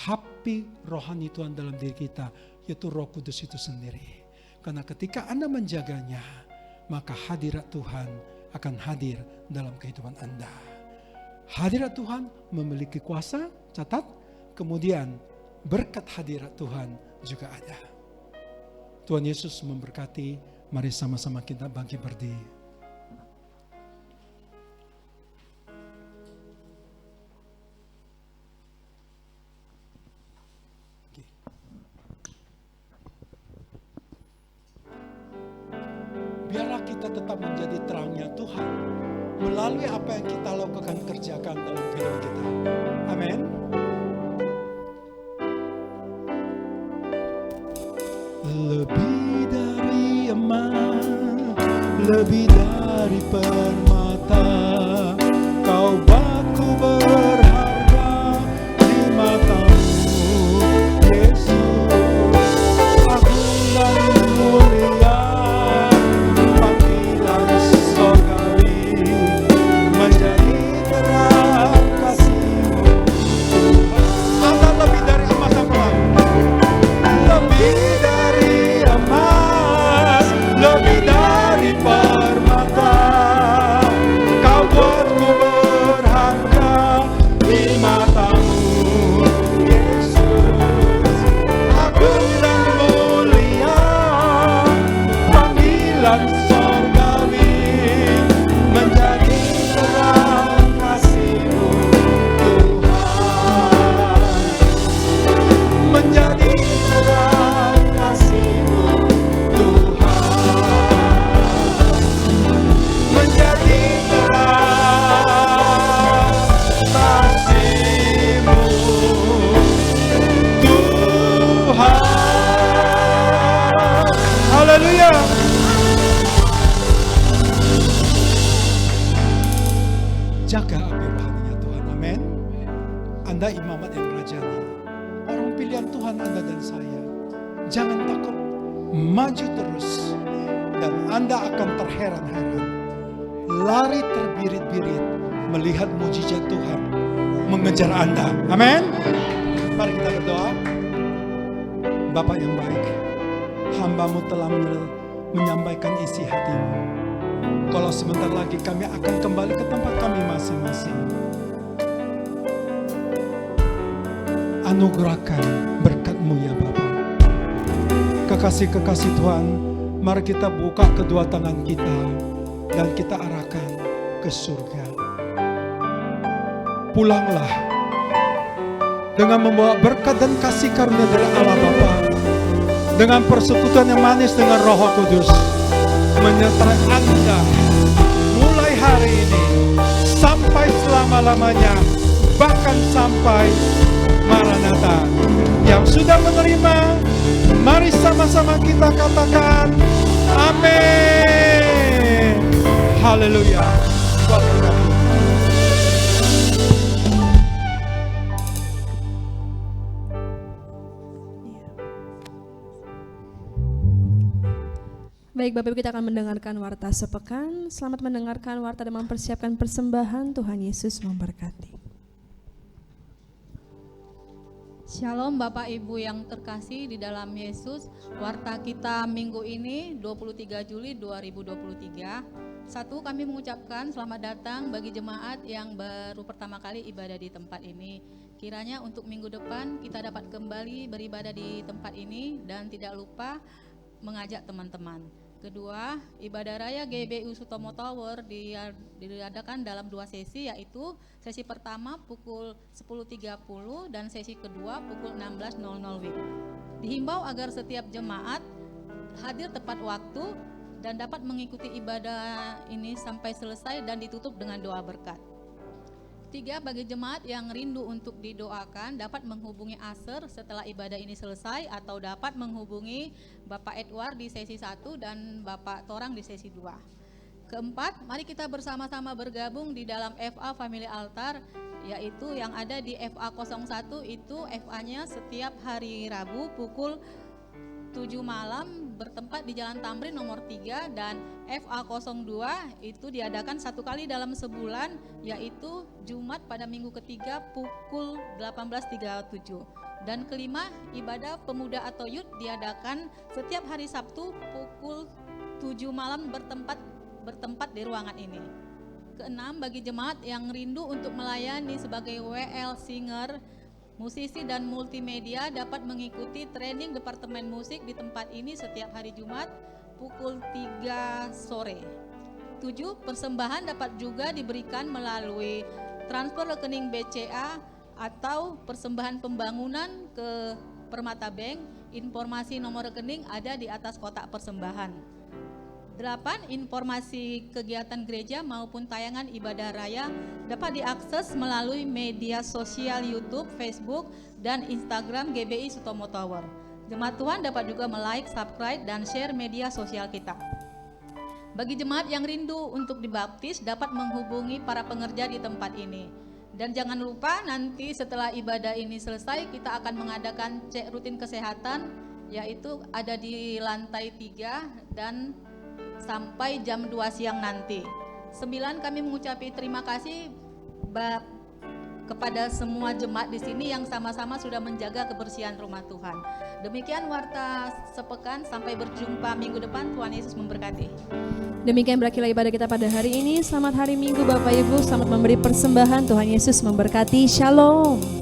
api rohani Tuhan dalam diri kita, yaitu Roh Kudus itu sendiri. Karena ketika Anda menjaganya, maka hadirat Tuhan akan hadir dalam kehidupan Anda. Hadirat Tuhan memiliki kuasa, catat, kemudian berkat hadirat Tuhan juga ada. Tuhan Yesus memberkati. Mari sama-sama kita bangkit berdiri. Biarlah kita tetap menjadi terangnya Tuhan melalui apa yang kita lakukan, kerjakan dalam kehidupan kita. Amin. Lebih dari emas, lebih dari permata, kau buatku berharga di matamu, Yesus. Agung dan mulia, panggilan sorgawi, menjadi terang kasih-Mu. Anda lebih dari emas dan perak, lebih dari emas, lebih dari permata, kau buatku berharga di matamu, Yesus. Agung dan mulia, panggilan sorgawi, menjadi terang kasih-Mu, Tuhan. Menjadi terang kasih-Mu, Tuhan. Menjadi terang kasih-Mu, Tuhan. Haleluya. Jaga api rohaninya Tuhan, amin. Anda imamat yang rajani, orang pilihan Tuhan Anda dan saya. Jangan takut, maju terus, dan Anda akan terheran-heran, lari terbirit-birit melihat mujizat Tuhan mengejar Anda. Amin. Mari kita berdoa. Bapa yang baik, hamba-Mu telah menyampaikan isi hati-Mu. Kalau sebentar lagi kami akan kembali ke tempat kami masing-masing. Anugerahkan berkat-Mu ya Bapa. Kekasih-kekasih Tuhan, mari kita buka kedua tangan kita dan kita arahkan ke surga. Pulanglah dengan membawa berkat dan kasih karunia dari Allah Bapa, dengan persekutuan yang manis dengan Roh Kudus, menyertai Anda mulai hari ini sampai selama-lamanya, bahkan sampai Maranatha. Yang sudah menerima, mari sama-sama kita katakan amin. Haleluya. Baik Bapak Ibu, kita akan mendengarkan warta sepekan. Selamat mendengarkan warta dan mempersiapkan persembahan. Tuhan Yesus memberkati. Shalom Bapak Ibu yang terkasih di dalam Yesus. Warta kita minggu ini 23 Juli 2023. Satu, kami mengucapkan selamat datang bagi jemaat yang baru pertama kali ibadah di tempat ini. Kiranya untuk minggu depan kita dapat kembali beribadah di tempat ini dan tidak lupa mengajak teman-teman. Kedua, ibadah raya GBU Sutomo Tower diadakan dalam 2 sesi, yaitu sesi pertama pukul 10.30 dan sesi kedua pukul 16.00 WIB. Dihimbau agar setiap jemaat hadir tepat waktu dan dapat mengikuti ibadah ini sampai selesai dan ditutup dengan doa berkat. 3, bagi jemaat yang rindu untuk didoakan dapat menghubungi Aser setelah ibadah ini selesai atau dapat menghubungi Bapak Edward di sesi 1 dan Bapak Torang di sesi 2. Keempat, mari kita bersama-sama bergabung di dalam FA Family Altar, yaitu yang ada di FA 01 itu FA-nya setiap hari Rabu pukul 7 malam bertempat di Jalan Tamrin nomor 3, dan FA 02 itu diadakan 1 kali dalam sebulan, yaitu Jumat pada minggu ketiga pukul 18.37. Dan kelima, ibadah pemuda atau youth diadakan setiap hari Sabtu pukul 7 malam bertempat di ruangan ini. Keenam, bagi jemaat yang rindu untuk melayani sebagai WL singer Musisi dan multimedia dapat mengikuti training departemen musik di tempat ini setiap hari Jumat pukul 3 sore. 7. Persembahan dapat juga diberikan melalui transfer rekening BCA atau persembahan pembangunan ke Permata Bank. Informasi nomor rekening ada di atas kotak persembahan. 8. Informasi kegiatan gereja maupun tayangan ibadah raya dapat diakses melalui media sosial YouTube, Facebook, dan Instagram GBI Sutomo Tower. Jemaat Tuhan dapat juga like, subscribe, dan share media sosial kita. Bagi jemaat yang rindu untuk dibaptis dapat menghubungi para pengerja di tempat ini. Dan jangan lupa nanti setelah ibadah ini selesai kita akan mengadakan cek rutin kesehatan, yaitu ada di lantai 3 dan sampai jam 2 siang nanti. 9. Kami mengucapi terima kasih kepada semua jemaat di sini yang sama-sama sudah menjaga kebersihan rumah Tuhan. Demikian warta sepekan, sampai berjumpa minggu depan. Tuhan Yesus memberkati. Demikian berakhirlah ibadah kita pada hari ini. Selamat hari Minggu Bapak Ibu, selamat memberi persembahan. Tuhan Yesus memberkati. Shalom.